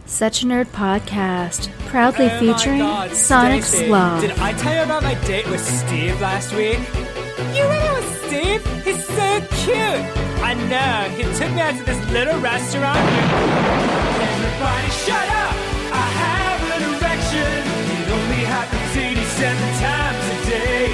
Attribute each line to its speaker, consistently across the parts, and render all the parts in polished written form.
Speaker 1: Such a Nerd Podcast, proudly featuring Sonic Sloth.
Speaker 2: Did I tell you about my date with Steve last week? You went out with Steve? He's so cute! I know, he took me out to this little restaurant. Everybody shut up! I have an erection. It only happens 87 times a day.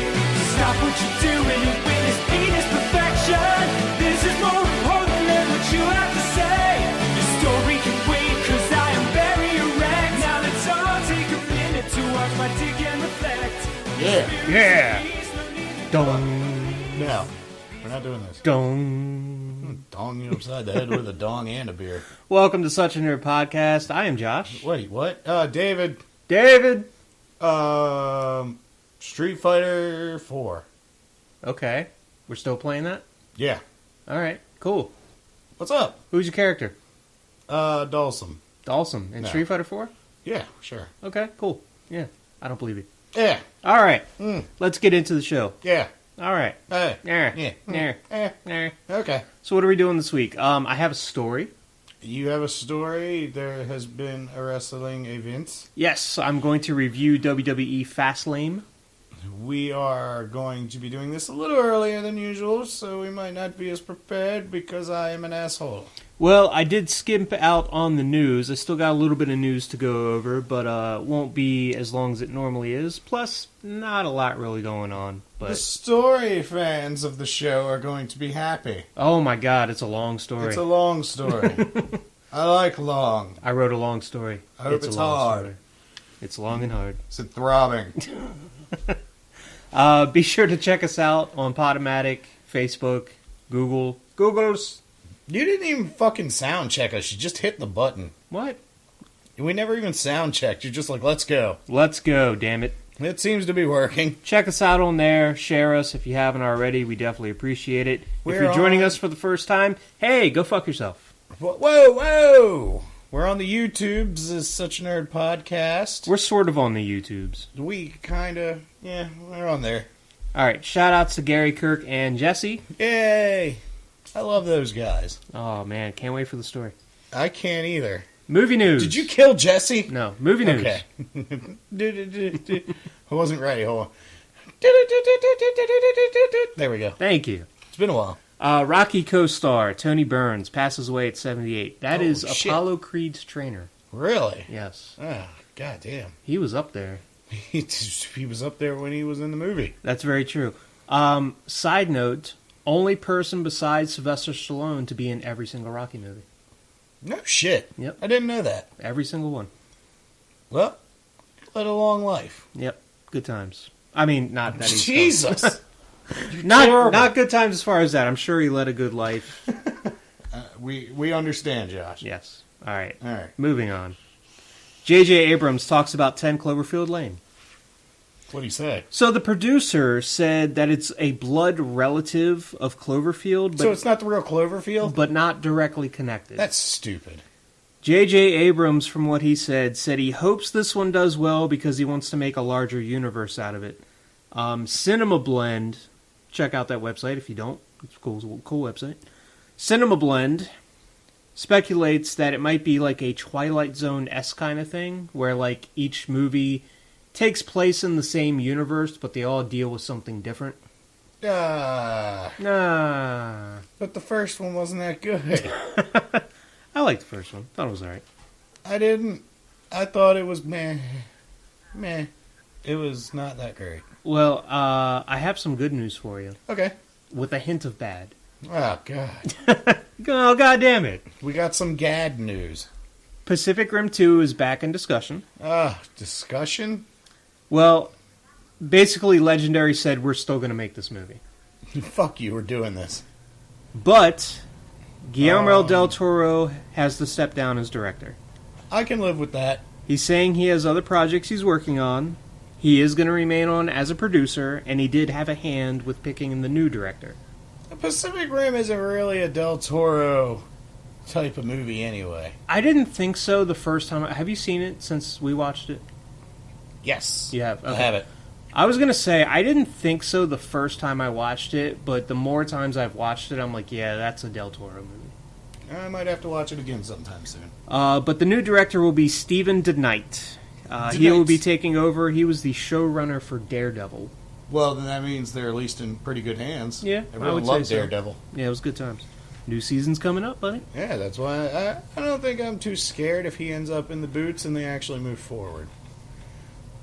Speaker 2: Stop what you're doing and witness penis perfection. This is more important than what you have to say. Your story can wait, cause I am very erect. Now let's all take a minute to watch my dick and reflect.
Speaker 3: Yeah. Dong.
Speaker 4: No, we're not doing this.
Speaker 3: Dong.
Speaker 4: Dong you upside the head with a dong and a beer.
Speaker 3: Welcome to Such a Nerd Podcast. I am Josh.
Speaker 4: Wait, what? David.
Speaker 3: David.
Speaker 4: Street Fighter 4.
Speaker 3: Okay. We're still playing that?
Speaker 4: Yeah.
Speaker 3: Alright, cool.
Speaker 4: What's up?
Speaker 3: Who's your character?
Speaker 4: Dawson.
Speaker 3: Dawson. In
Speaker 4: No.
Speaker 3: Street Fighter 4?
Speaker 4: Yeah, sure.
Speaker 3: Okay, cool. Yeah, I don't believe you.
Speaker 4: Yeah.
Speaker 3: Alright,
Speaker 4: Mm.
Speaker 3: let's get into the show.
Speaker 4: Yeah.
Speaker 3: Alright.
Speaker 4: Hey.
Speaker 3: Yeah.
Speaker 4: Yeah. Okay.
Speaker 3: So what are we doing this week? I have a story.
Speaker 4: You have a story. There has been a wrestling event.
Speaker 3: Yes, I'm going to review WWE Fastlane.
Speaker 4: We are going to be doing this a little earlier than usual, so we might not be as prepared because I am an asshole.
Speaker 3: Well, I did skimp out on the news. I still got a little bit of news to go over, but won't be as long as it normally is. Plus, not a lot really going on.
Speaker 4: The
Speaker 3: But
Speaker 4: story fans of the show are going to be happy.
Speaker 3: oh my god, it's a long story.
Speaker 4: It's a long story. I like long.
Speaker 3: I wrote a long story.
Speaker 4: I hope
Speaker 3: a
Speaker 4: it's
Speaker 3: long
Speaker 4: hard.
Speaker 3: story. It's long and hard.
Speaker 4: Is it throbbing?
Speaker 3: Be sure to check us out on Podomatic, Facebook, Googles.
Speaker 4: You didn't even fucking sound check us. You just hit the button.
Speaker 3: What?
Speaker 4: We never even sound checked. You're just like, let's go.
Speaker 3: Let's go, damn it.
Speaker 4: It seems to be working.
Speaker 3: Check us out on there. Share us if you haven't already. We definitely appreciate it. If
Speaker 4: We're
Speaker 3: you're joining
Speaker 4: on-
Speaker 3: us for the first time, hey, go fuck yourself.
Speaker 4: Whoa! We're on the YouTubes as Such a Nerd Podcast.
Speaker 3: We're sort of on the YouTubes.
Speaker 4: We kind of, yeah, we're on there.
Speaker 3: All right, shout outs to Gary, Kirk, and Jesse.
Speaker 4: Yay! I love those guys.
Speaker 3: Oh man, can't wait for the story.
Speaker 4: I can't either.
Speaker 3: Movie news.
Speaker 4: Did you kill Jesse?
Speaker 3: No, movie news.
Speaker 4: Okay. I wasn't ready. Hold on. There we go.
Speaker 3: Thank you.
Speaker 4: It's been a while.
Speaker 3: Rocky co-star Tony Burns passes away at 78. That
Speaker 4: Oh,
Speaker 3: is
Speaker 4: shit.
Speaker 3: Apollo Creed's trainer.
Speaker 4: Really?
Speaker 3: Yes.
Speaker 4: Oh, goddamn.
Speaker 3: He was up there.
Speaker 4: He was up there when he was in the movie.
Speaker 3: That's very true. Side note, only person besides Sylvester Stallone to be in every single Rocky movie.
Speaker 4: No shit.
Speaker 3: Yep.
Speaker 4: I didn't know that.
Speaker 3: Every single one.
Speaker 4: Well, led a long life.
Speaker 3: Yep. Good times. I mean, not that he's
Speaker 4: Jesus.
Speaker 3: not good times as far as that. I'm sure he led a good life.
Speaker 4: We understand, Josh.
Speaker 3: Yes. All right.
Speaker 4: All right.
Speaker 3: Moving on. J.J. Abrams talks about 10 Cloverfield Lane.
Speaker 4: What do you say?
Speaker 3: So the producer said that it's a blood relative of Cloverfield,
Speaker 4: So it's not the real Cloverfield?
Speaker 3: but not directly connected.
Speaker 4: That's stupid.
Speaker 3: J.J. Abrams, from what he said he hopes this one does well because he wants to make a larger universe out of it. Cinema Blend, check out that website if you don't. It's a cool website. Cinema Blend speculates that it might be like a Twilight Zone-esque kind of thing, where like each movie takes place in the same universe, but they all deal with something different.
Speaker 4: Nah. But the first one wasn't that good.
Speaker 3: I liked the first one. Thought it was alright.
Speaker 4: I didn't. I thought it was meh. Meh. It was not that great.
Speaker 3: Well, I have some good news for you,
Speaker 4: Okay.
Speaker 3: with a hint of bad.
Speaker 4: Oh, God.
Speaker 3: Oh, God damn it.
Speaker 4: We got some GAD news.
Speaker 3: Pacific Rim 2 is back in discussion.
Speaker 4: Discussion?
Speaker 3: Well, basically, Legendary said we're still going to make this movie.
Speaker 4: Fuck you, we're doing this.
Speaker 3: But Guillermo del Toro has to step down as director.
Speaker 4: I can live with that.
Speaker 3: He's saying he has other projects he's working on. He is going to remain on as a producer, and he did have a hand with picking the new director.
Speaker 4: The Pacific Rim isn't really a Del Toro type of movie anyway.
Speaker 3: I didn't think so the first time. Have you seen it since we watched it?
Speaker 4: Yes.
Speaker 3: You have?
Speaker 4: I
Speaker 3: Okay.
Speaker 4: have it.
Speaker 3: I was going to say, I didn't think so the first time I watched it, but the more times I've watched it, I'm like, yeah, that's a Del Toro movie.
Speaker 4: I might have to watch it again sometime soon.
Speaker 3: But the new director will be Stephen DeKnight. He will be taking over. He was the showrunner for Daredevil.
Speaker 4: Well, then that means they're at least in pretty good hands.
Speaker 3: Yeah,
Speaker 4: Everyone
Speaker 3: I would
Speaker 4: loved
Speaker 3: say so.
Speaker 4: Daredevil.
Speaker 3: Yeah, it was good times. New season's coming up, buddy.
Speaker 4: Yeah, that's why I don't think I'm too scared if he ends up in the boots and they actually move forward.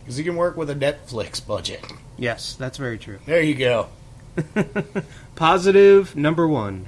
Speaker 4: Because he can work with a Netflix budget.
Speaker 3: Yes, that's very true.
Speaker 4: There you go.
Speaker 3: Positive number 1.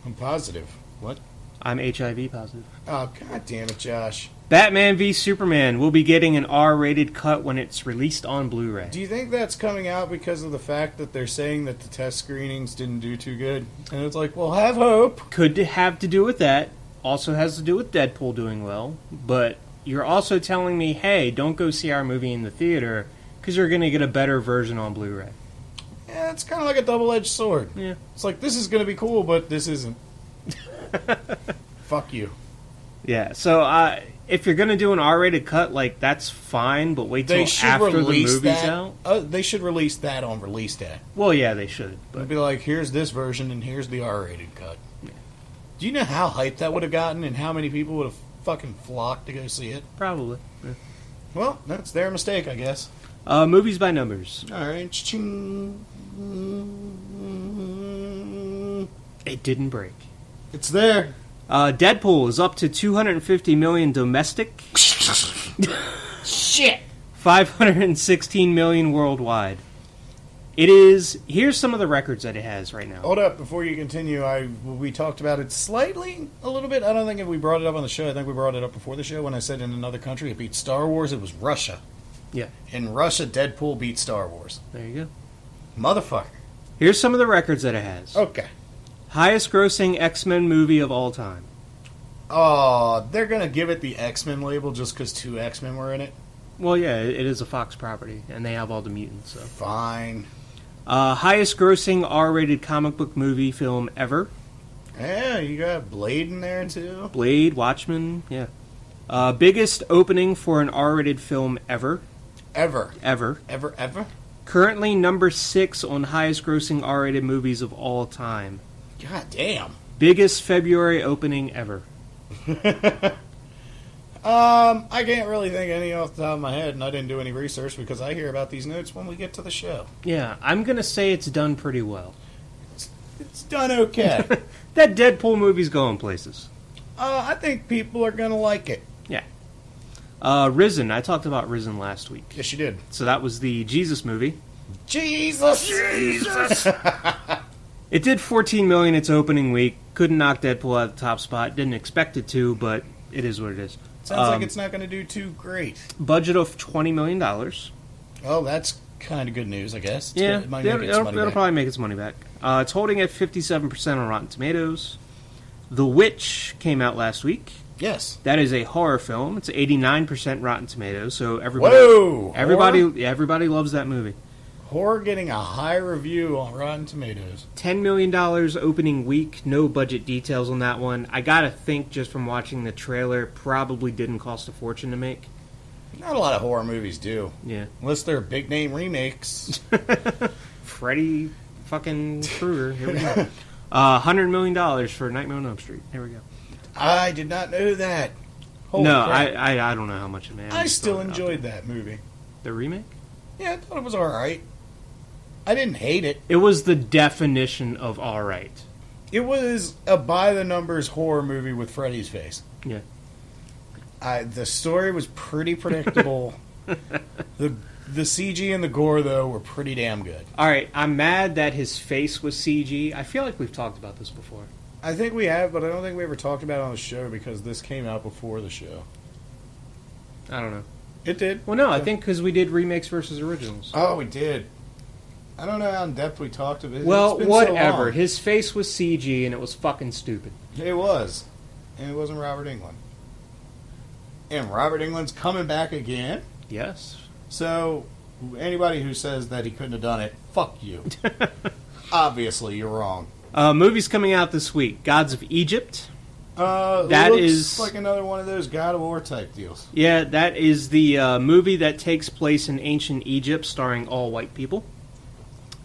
Speaker 4: I'm positive. What?
Speaker 3: I'm HIV positive.
Speaker 4: Oh, god damn it, Josh.
Speaker 3: Batman v Superman will be getting an R-rated cut when it's released on Blu-ray.
Speaker 4: Do you think that's coming out because of the fact that they're saying that the test screenings didn't do too good? And it's like, well, have hope.
Speaker 3: Could have to do with that. Also has to do with Deadpool doing well. But you're also telling me, hey, don't go see our movie in the theater because you're going to get a better version on Blu-ray.
Speaker 4: Yeah, it's kind of like a double-edged sword.
Speaker 3: Yeah.
Speaker 4: It's like, this is going to be cool, but this isn't. Fuck you.
Speaker 3: Yeah, so if you're going to do an R-rated cut, like, that's fine, but wait till after the movie's out.
Speaker 4: They should release that on release day.
Speaker 3: Well, yeah, they should. But
Speaker 4: It'd be like, here's this version and here's the R-rated cut. Yeah. Do you know how hyped that would have gotten and how many people would have fucking flocked to go see it?
Speaker 3: probably. Yeah.
Speaker 4: Well, that's their mistake, I guess.
Speaker 3: Movies by numbers.
Speaker 4: All right. Ching.
Speaker 3: It didn't break.
Speaker 4: It's there.
Speaker 3: Deadpool is up to $250 million domestic.
Speaker 4: Shit.
Speaker 3: $516 million worldwide. It is. Here's some of the records that it has right now.
Speaker 4: Hold up, before you continue, we talked about it slightly, a little bit. I don't think if we brought it up on the show. I think we brought it up before the show when I said in another country it beat Star Wars. It was Russia.
Speaker 3: Yeah.
Speaker 4: In Russia, Deadpool beat Star Wars.
Speaker 3: There you go.
Speaker 4: Motherfucker.
Speaker 3: Here's some of the records that it has.
Speaker 4: Okay.
Speaker 3: Highest grossing X-Men movie of all time.
Speaker 4: Oh, they're going to give it the X-Men label just because 2 X-Men were in it?
Speaker 3: Well, yeah, it is a Fox property, and they have all the mutants. So.
Speaker 4: Fine.
Speaker 3: Highest grossing R-rated comic book movie film ever.
Speaker 4: Yeah, you got Blade in there, too.
Speaker 3: Blade, Watchmen, yeah. Biggest opening for an R-rated film ever.
Speaker 4: Ever.
Speaker 3: Ever.
Speaker 4: Ever, ever?
Speaker 3: Currently number 6 on highest grossing R-rated movies of all time.
Speaker 4: God damn.
Speaker 3: Biggest February opening ever.
Speaker 4: I can't really think any off the top of my head, and I didn't do any research because I hear about these notes when we get to the show.
Speaker 3: Yeah, I'm going to say it's done pretty well.
Speaker 4: It's done okay.
Speaker 3: That Deadpool movie's going places.
Speaker 4: I think people are going to like it.
Speaker 3: Yeah. Risen. I talked about Risen last week.
Speaker 4: Yes, you did.
Speaker 3: So that was the Jesus movie.
Speaker 4: Jesus!
Speaker 3: It did $14 million its opening week. Couldn't knock Deadpool out of the top spot. Didn't expect it to, but it is what it is.
Speaker 4: Sounds like it's not going to do too great.
Speaker 3: Budget of $20 million.
Speaker 4: Oh, that's kind of good news, I guess.
Speaker 3: Yeah,
Speaker 4: It'll
Speaker 3: it'll probably make its money back. It's holding at 57% on Rotten Tomatoes. The Witch came out last week.
Speaker 4: Yes.
Speaker 3: That is a horror film. It's 89% Rotten Tomatoes, so
Speaker 4: Whoa!
Speaker 3: everybody loves that movie.
Speaker 4: Horror getting a high review on Rotten Tomatoes.
Speaker 3: $10 million opening week. No budget details on that one. I gotta think, just from watching the trailer, probably didn't cost a fortune to make.
Speaker 4: Not a lot of horror movies do.
Speaker 3: Yeah.
Speaker 4: Unless they're big name remakes.
Speaker 3: Freddy fucking Krueger. Here we go. $100 million for Nightmare on Elm Street. Here we go.
Speaker 4: I did not know that. Holy
Speaker 3: no,
Speaker 4: crap.
Speaker 3: I don't know how much it made.
Speaker 4: I still enjoyed that movie.
Speaker 3: The remake?
Speaker 4: Yeah, I thought it was alright. I didn't hate it.
Speaker 3: It was the definition of alright.
Speaker 4: It was a by-the-numbers horror movie with Freddy's face.
Speaker 3: Yeah.
Speaker 4: The story was pretty predictable. The CG and the gore, though, were pretty damn good.
Speaker 3: Alright, I'm mad that his face was CG. I feel like we've talked about this before.
Speaker 4: I think we have, but I don't think we ever talked about it on the show because this came out before the show.
Speaker 3: I don't know.
Speaker 4: It did.
Speaker 3: Well, no, I think because we did remakes versus originals.
Speaker 4: Oh, we did. I don't know how in depth we talked about it.
Speaker 3: Well,
Speaker 4: It's been
Speaker 3: whatever.
Speaker 4: So long.
Speaker 3: His face was CG and it was fucking stupid.
Speaker 4: It was. And it wasn't Robert Englund. And Robert Englund's coming back again.
Speaker 3: Yes.
Speaker 4: So, anybody who says that he couldn't have done it, fuck you. Obviously, you're wrong.
Speaker 3: Movies coming out this week. Gods of Egypt.
Speaker 4: That
Speaker 3: looks
Speaker 4: is like another one of those God of War type deals.
Speaker 3: Yeah, that is the movie that takes place in ancient Egypt starring all white people.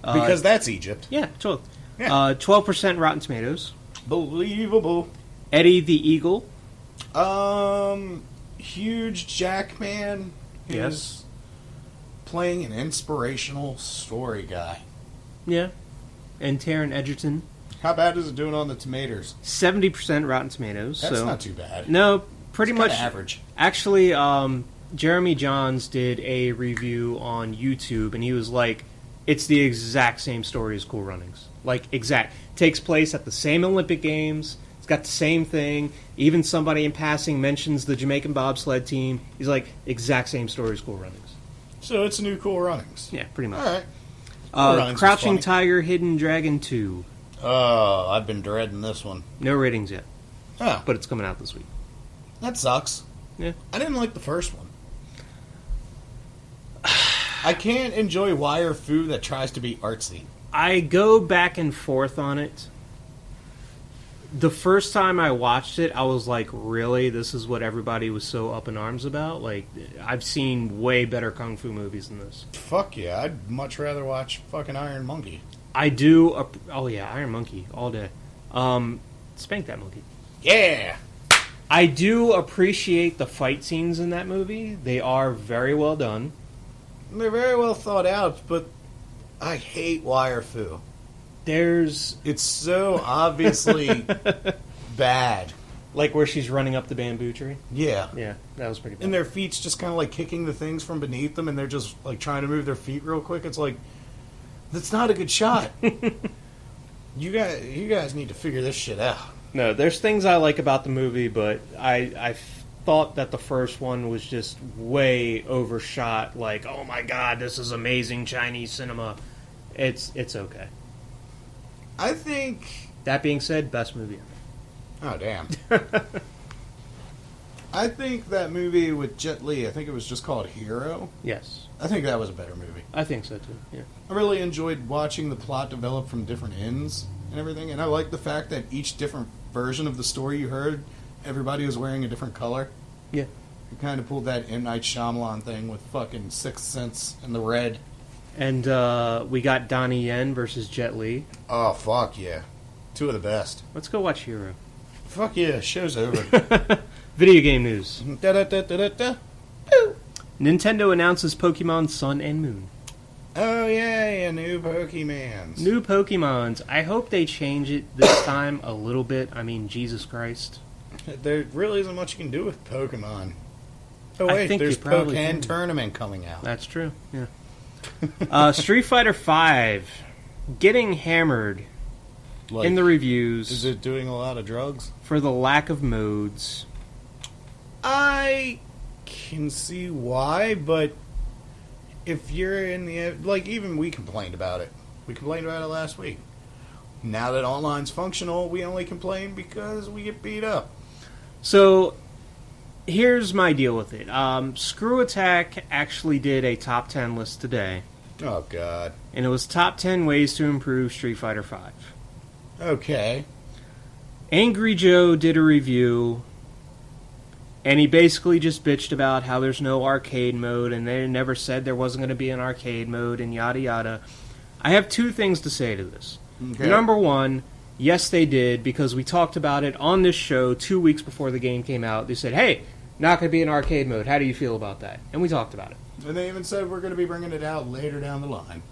Speaker 4: Because that's Egypt.
Speaker 3: Yeah, totally.
Speaker 4: Yeah.
Speaker 3: 12% Rotten Tomatoes.
Speaker 4: Believable.
Speaker 3: Eddie the Eagle.
Speaker 4: Huge Jackman.
Speaker 3: Yes.
Speaker 4: Playing an inspirational story guy.
Speaker 3: Yeah. And Taron Egerton.
Speaker 4: How bad is it doing on the tomatoes?
Speaker 3: 70% Rotten Tomatoes.
Speaker 4: That's
Speaker 3: so
Speaker 4: not too bad.
Speaker 3: No, pretty
Speaker 4: It's
Speaker 3: much
Speaker 4: kinda average.
Speaker 3: Actually, Jeremy Johns did a review on YouTube, and he was like, it's the exact same story as Cool Runnings. Like, exact. Takes place at the same Olympic Games. It's got the same thing. Even somebody in passing mentions the Jamaican bobsled team. He's like, exact same story as Cool Runnings.
Speaker 4: So it's a new Cool Runnings.
Speaker 3: Yeah, pretty much.
Speaker 4: All right. Cool Runnings is
Speaker 3: Crouching
Speaker 4: funny.
Speaker 3: Tiger, Hidden Dragon 2.
Speaker 4: Oh, I've been dreading this one.
Speaker 3: No ratings yet,
Speaker 4: Oh,
Speaker 3: but it's coming out this week.
Speaker 4: that sucks.
Speaker 3: Yeah.
Speaker 4: I didn't like the first one. I can't enjoy wire fu that tries to be artsy.
Speaker 3: I go back and forth on it. The first time I watched it, I was like, really? This is what everybody was so up in arms about? Like, I've seen way better kung fu movies than this.
Speaker 4: Fuck yeah, I'd much rather watch fucking Iron Monkey.
Speaker 3: I do... oh, yeah, Iron Monkey, all day. Spank that monkey.
Speaker 4: Yeah!
Speaker 3: I do appreciate the fight scenes in that movie. They are very well done.
Speaker 4: They're very well thought out, but I hate wire fu.
Speaker 3: There's...
Speaker 4: It's so obviously bad.
Speaker 3: like where she's running up the bamboo tree.
Speaker 4: Yeah.
Speaker 3: Yeah, that was pretty bad.
Speaker 4: And their feet's just kind of like kicking the things from beneath them, and they're just like trying to move their feet real quick. It's like, that's not a good shot. You guys need to figure this shit out.
Speaker 3: No, there's things I like about the movie, but I thought that the first one was just way overshot. Like, oh my god, this is amazing Chinese cinema. It's okay.
Speaker 4: I think...
Speaker 3: That being said, best movie ever.
Speaker 4: Oh, damn. I think that movie with Jet Li, I think it was just called Hero.
Speaker 3: Yes,
Speaker 4: I think that was a better movie.
Speaker 3: I think so too. Yeah.
Speaker 4: I really enjoyed watching the plot develop from different ends and everything, and I like the fact that each different version of the story you heard, everybody was wearing a different color.
Speaker 3: Yeah.
Speaker 4: You kind of pulled that M. Night Shyamalan thing with fucking Sixth Sense and the red.
Speaker 3: And we got Donnie Yen versus Jet Li.
Speaker 4: Oh, fuck yeah. Two of the best.
Speaker 3: Let's go watch Hero.
Speaker 4: Fuck yeah, show's over.
Speaker 3: Video game news.
Speaker 4: Da-da-da-da-da-da.
Speaker 3: Nintendo announces Pokemon Sun and Moon.
Speaker 4: Oh yeah, new Pokemons.
Speaker 3: New Pokemons. I hope they change it this time a little bit. I mean, Jesus Christ.
Speaker 4: There really isn't much you can do with Pokemon. Oh
Speaker 3: I
Speaker 4: wait,
Speaker 3: think
Speaker 4: there's
Speaker 3: you probably
Speaker 4: Pokken
Speaker 3: can.
Speaker 4: Tournament coming out.
Speaker 3: That's true. Yeah. Street Fighter V getting hammered
Speaker 4: Like,
Speaker 3: in the reviews
Speaker 4: is it doing a lot of drugs?
Speaker 3: for the lack of modes.
Speaker 4: I can see why, but if you're in the... Like, even we complained about it. We complained about it last week. Now that online's functional, we only complain because we get beat up.
Speaker 3: So here's my deal with it. Screw Attack actually did a top 10 list today,
Speaker 4: Oh, God.
Speaker 3: and it was top 10 ways to improve Street Fighter V.
Speaker 4: Okay.
Speaker 3: Angry Joe did a review, and he basically just bitched about how there's no arcade mode, and they never said there wasn't going to be an arcade mode, and yada yada. I have two things to say to this.
Speaker 4: Okay.
Speaker 3: Number one, yes they did, because we talked about it on this show 2 weeks before the game came out. They said, hey, not going to be an arcade mode. How do you feel about that? And we talked about it.
Speaker 4: And they even said we're going to be bringing it out later down the line.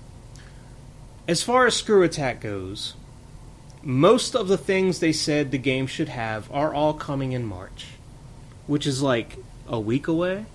Speaker 3: As far as Screw Attack goes, most of the things they said the game should have are all coming in March, which is like a week away.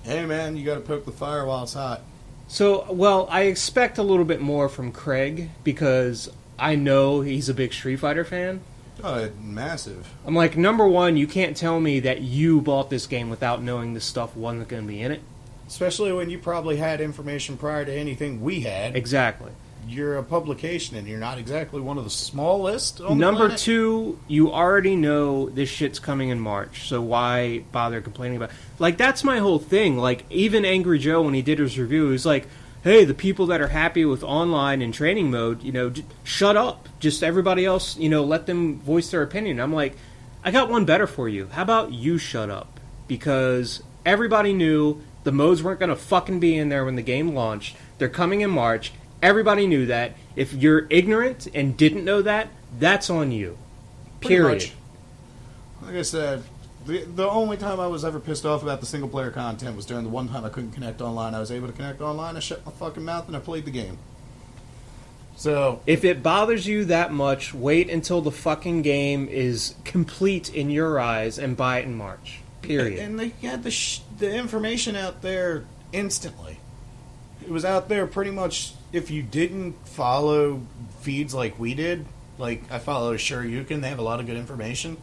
Speaker 4: Hey, man, you got to poke the fire while it's hot.
Speaker 3: So, well, I expect a little bit more from Craig because I know he's a big Street Fighter fan.
Speaker 4: Oh, massive.
Speaker 3: I'm like, number one, you can't tell me that you bought this game without knowing this stuff wasn't going to be in it.
Speaker 4: Especially when you probably had information prior to anything we had.
Speaker 3: Exactly.
Speaker 4: You're a publication, and you're not exactly one of the smallest on the
Speaker 3: Number
Speaker 4: planet.
Speaker 3: two, you already know this shit's coming in March, so why bother complaining about it? Like, that's my whole thing. Like, even Angry Joe, when he did his review, he's like, hey, the people that are happy with online and training mode, shut up. Just everybody else, let them voice their opinion. I'm like, I got one better for you. How about you shut up? Because everybody knew the modes weren't going to fucking be in there when the game launched. They're coming in March. Everybody knew that. If you're ignorant and didn't know that, that's on you.
Speaker 4: Pretty
Speaker 3: Period.
Speaker 4: much. Like I said, the only time I was ever pissed off about the single player content was during the one time I couldn't connect online. I was able to connect online, I shut my fucking mouth and I played the game. So,
Speaker 3: if it bothers you that much, wait until the fucking game is complete in your eyes and buy it in March. Period.
Speaker 4: And they had the information out there instantly. It was out there pretty much. If you didn't follow feeds like we did, like I follow Shoryuken, they have a lot of good information.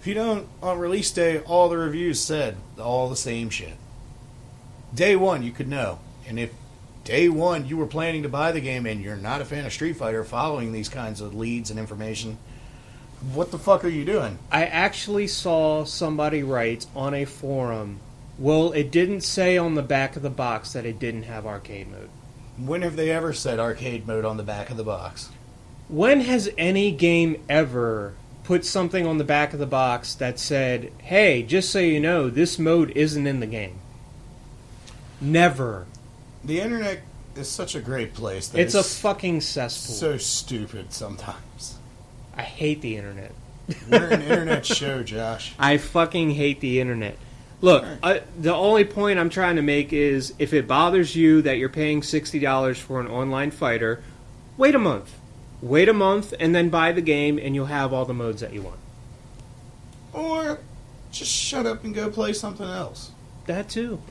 Speaker 4: If you don't, on release day, all the reviews said all the same shit. Day one, you could know. And if day one you were planning to buy the game and you're not a fan of Street Fighter, following these kinds of leads and information, what the fuck are you doing?
Speaker 3: I actually saw somebody write on a forum, well, it didn't say on the back of the box that it didn't have arcade mode.
Speaker 4: When have they ever said arcade mode on the back of the box?
Speaker 3: When has any game ever put something on the back of the box that said, hey, just so you know, this mode isn't in the game? Never.
Speaker 4: The internet is such a great place. That
Speaker 3: It's a fucking cesspool.
Speaker 4: so stupid sometimes.
Speaker 3: I hate the internet.
Speaker 4: We're an internet show, Josh.
Speaker 3: I fucking hate the internet. Look, the only point I'm trying to make is if it bothers you that you're paying $60 for an online fighter, wait a month. Wait a month and then buy the game and you'll have all the modes that you want.
Speaker 4: Or just shut up and go play something else.
Speaker 3: That too.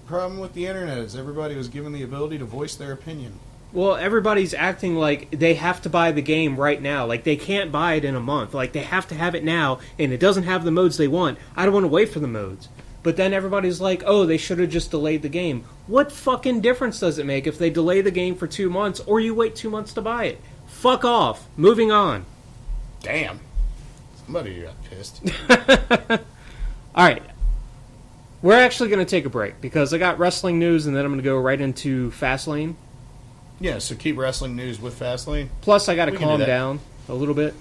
Speaker 4: Problem with the internet is everybody was given the ability to voice their opinion.
Speaker 3: Well, everybody's acting like they have to buy the game right now. Like, they can't buy it in a month. Like, they have to have it now, and it doesn't have the modes they want. I don't want to wait for the modes. But then everybody's like, oh, they should have just delayed the game. What fucking difference does it make if they delay the game for 2 months, or you wait 2 months to buy it? Fuck off. Moving on.
Speaker 4: Damn. Somebody got pissed.
Speaker 3: Alright. We're actually going to take a break, because I got wrestling news, and then I'm going to go right into Fastlane.
Speaker 4: Yeah, so keep wrestling news with Fastlane.
Speaker 3: Plus, I got to
Speaker 4: We can do
Speaker 3: calm
Speaker 4: that.
Speaker 3: down a little bit.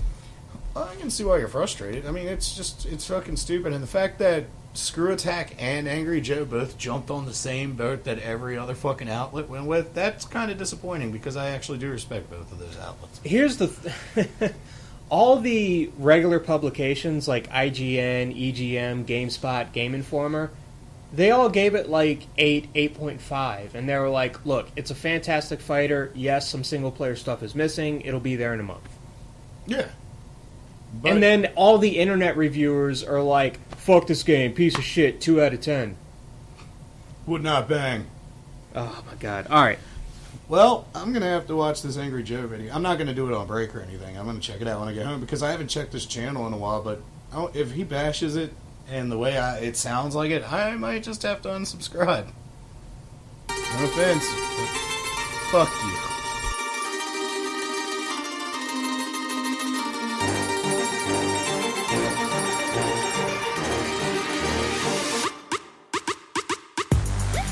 Speaker 4: I can see why you're frustrated. I mean, it's fucking stupid. And the fact that Screw Attack and Angry Joe both jumped on the same boat that every other fucking outlet went with, that's kind of disappointing because I actually do respect both of those outlets.
Speaker 3: Here's the... all the regular publications like IGN, EGM, GameSpot, Game Informer, they all gave it like 8.5. And they were like, look, it's a fantastic fighter. Yes, some single-player stuff is missing. It'll be there in a month.
Speaker 4: Yeah. But
Speaker 3: And then all the internet reviewers are like, fuck this game, piece of shit, 2 out of 10.
Speaker 4: would not bang.
Speaker 3: Oh my god. Alright.
Speaker 4: Well, I'm going to have to watch this Angry Joe video. I'm not going to do it on break or anything. I'm going to check it out when I get home because I haven't checked this channel in a while, but if he bashes it and the way it sounds like it, I might just have to unsubscribe. No offense, but fuck you.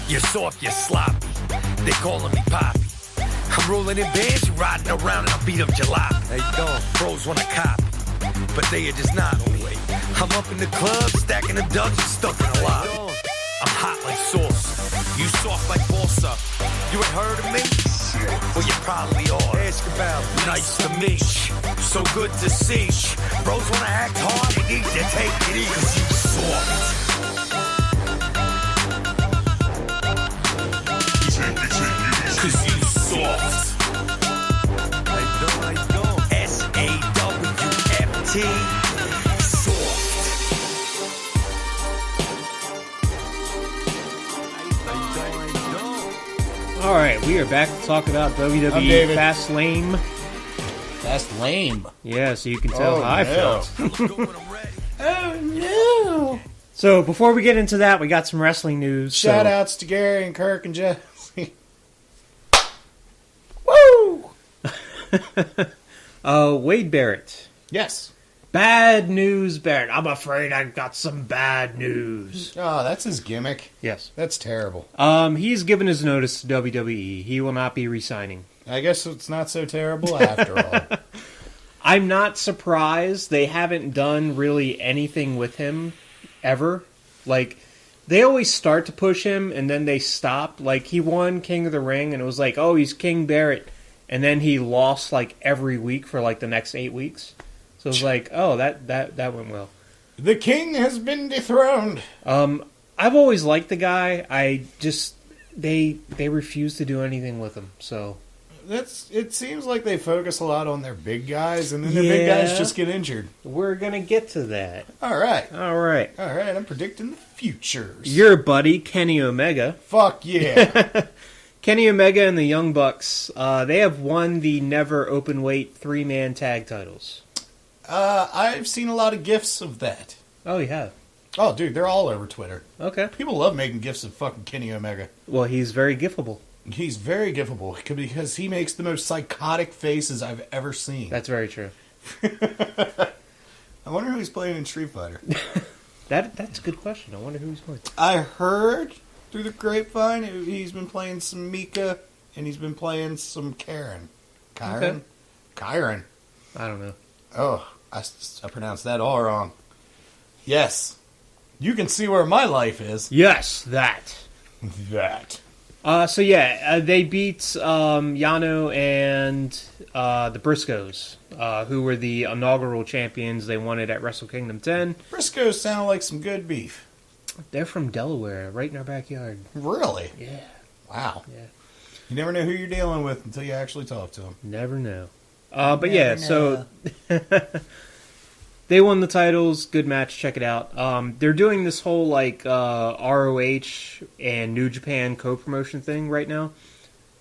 Speaker 5: You're soft, you're sloppy. They calling me Poppy. I'm rolling in bands, you riding around and I beat up jalopy. How you doing? Bros wanna copy, but they are just not on me. I'm up in the club, stacking the ducks and stuck in a lobby. I'm hot like sauce. You soft like balsa. You ain't heard of me? Well, you probably are. Ask about me. Nice to meet you. So good to see you. Bros wanna act hard, they need to take it easy. 'Cause you soft. Cause you soft. I don't. S-A-W-F-T. Soft.
Speaker 3: Alright, we are back to talk about
Speaker 4: I'm
Speaker 3: WWE
Speaker 4: David.
Speaker 3: Fastlane.
Speaker 4: That's lame.
Speaker 3: Yeah, so you can tell how I
Speaker 4: no.
Speaker 3: felt.
Speaker 4: Oh, no.
Speaker 3: So, before we get into that, we got some wrestling news.
Speaker 4: Shout outs to Gary and Kirk and Jesse. Woo!
Speaker 3: Wade Barrett.
Speaker 4: Yes.
Speaker 3: Bad news, Barrett. I'm afraid I got some bad news.
Speaker 4: Oh, that's his gimmick.
Speaker 3: Yes.
Speaker 4: That's terrible.
Speaker 3: He's given his notice to WWE. He will not be re-signing.
Speaker 4: I guess it's not so terrible after all.
Speaker 3: I'm not surprised. They haven't done really anything with him ever. Like, they always start to push him and then they stop. Like, he won King of the Ring and it was like, oh, he's King Barrett. And then he lost like every week for like the next 8 weeks. So it was like, oh, that went well.
Speaker 4: The king has been dethroned.
Speaker 3: I've always liked the guy. I just they refuse to do anything with him. So
Speaker 4: It seems like they focus a lot on their big guys, and then the big guys just get injured.
Speaker 3: we're gonna get to that.
Speaker 4: All right.
Speaker 3: All right.
Speaker 4: I'm predicting the futures.
Speaker 3: Your buddy Kenny Omega.
Speaker 4: Fuck yeah.
Speaker 3: Kenny Omega and the Young Bucks. They have won the never open weight 3-man tag titles.
Speaker 4: I've seen a lot of gifs of that.
Speaker 3: Oh, you have.
Speaker 4: Oh, dude, they're all over Twitter.
Speaker 3: Okay.
Speaker 4: People love making gifs of fucking Kenny Omega.
Speaker 3: Well, he's very gifable.
Speaker 4: He's very gifable because he makes the most psychotic faces I've ever seen.
Speaker 3: That's very true.
Speaker 4: I wonder who he's playing in Street Fighter.
Speaker 3: That's a good question. I wonder who he's playing.
Speaker 4: I heard through the grapevine he's been playing some Mika and he's been playing some Karen. Kyron?
Speaker 3: Okay.
Speaker 4: Kyron.
Speaker 3: I don't know.
Speaker 4: Oh, I pronounced that all wrong. Yes. You can see where my life is.
Speaker 3: Yes, that.
Speaker 4: That.
Speaker 3: They beat Yano and the Briscoes, who were the inaugural champions. They won it at Wrestle Kingdom 10.
Speaker 4: Briscoes sound like some good beef.
Speaker 3: They're from Delaware, right in our backyard.
Speaker 4: Really?
Speaker 3: Yeah.
Speaker 4: Wow.
Speaker 3: Yeah.
Speaker 4: You never know who you're dealing with until you actually talk to them.
Speaker 3: Never know. So they won the titles. Good match. Check it out. They're doing this whole ROH and New Japan co-promotion thing right now.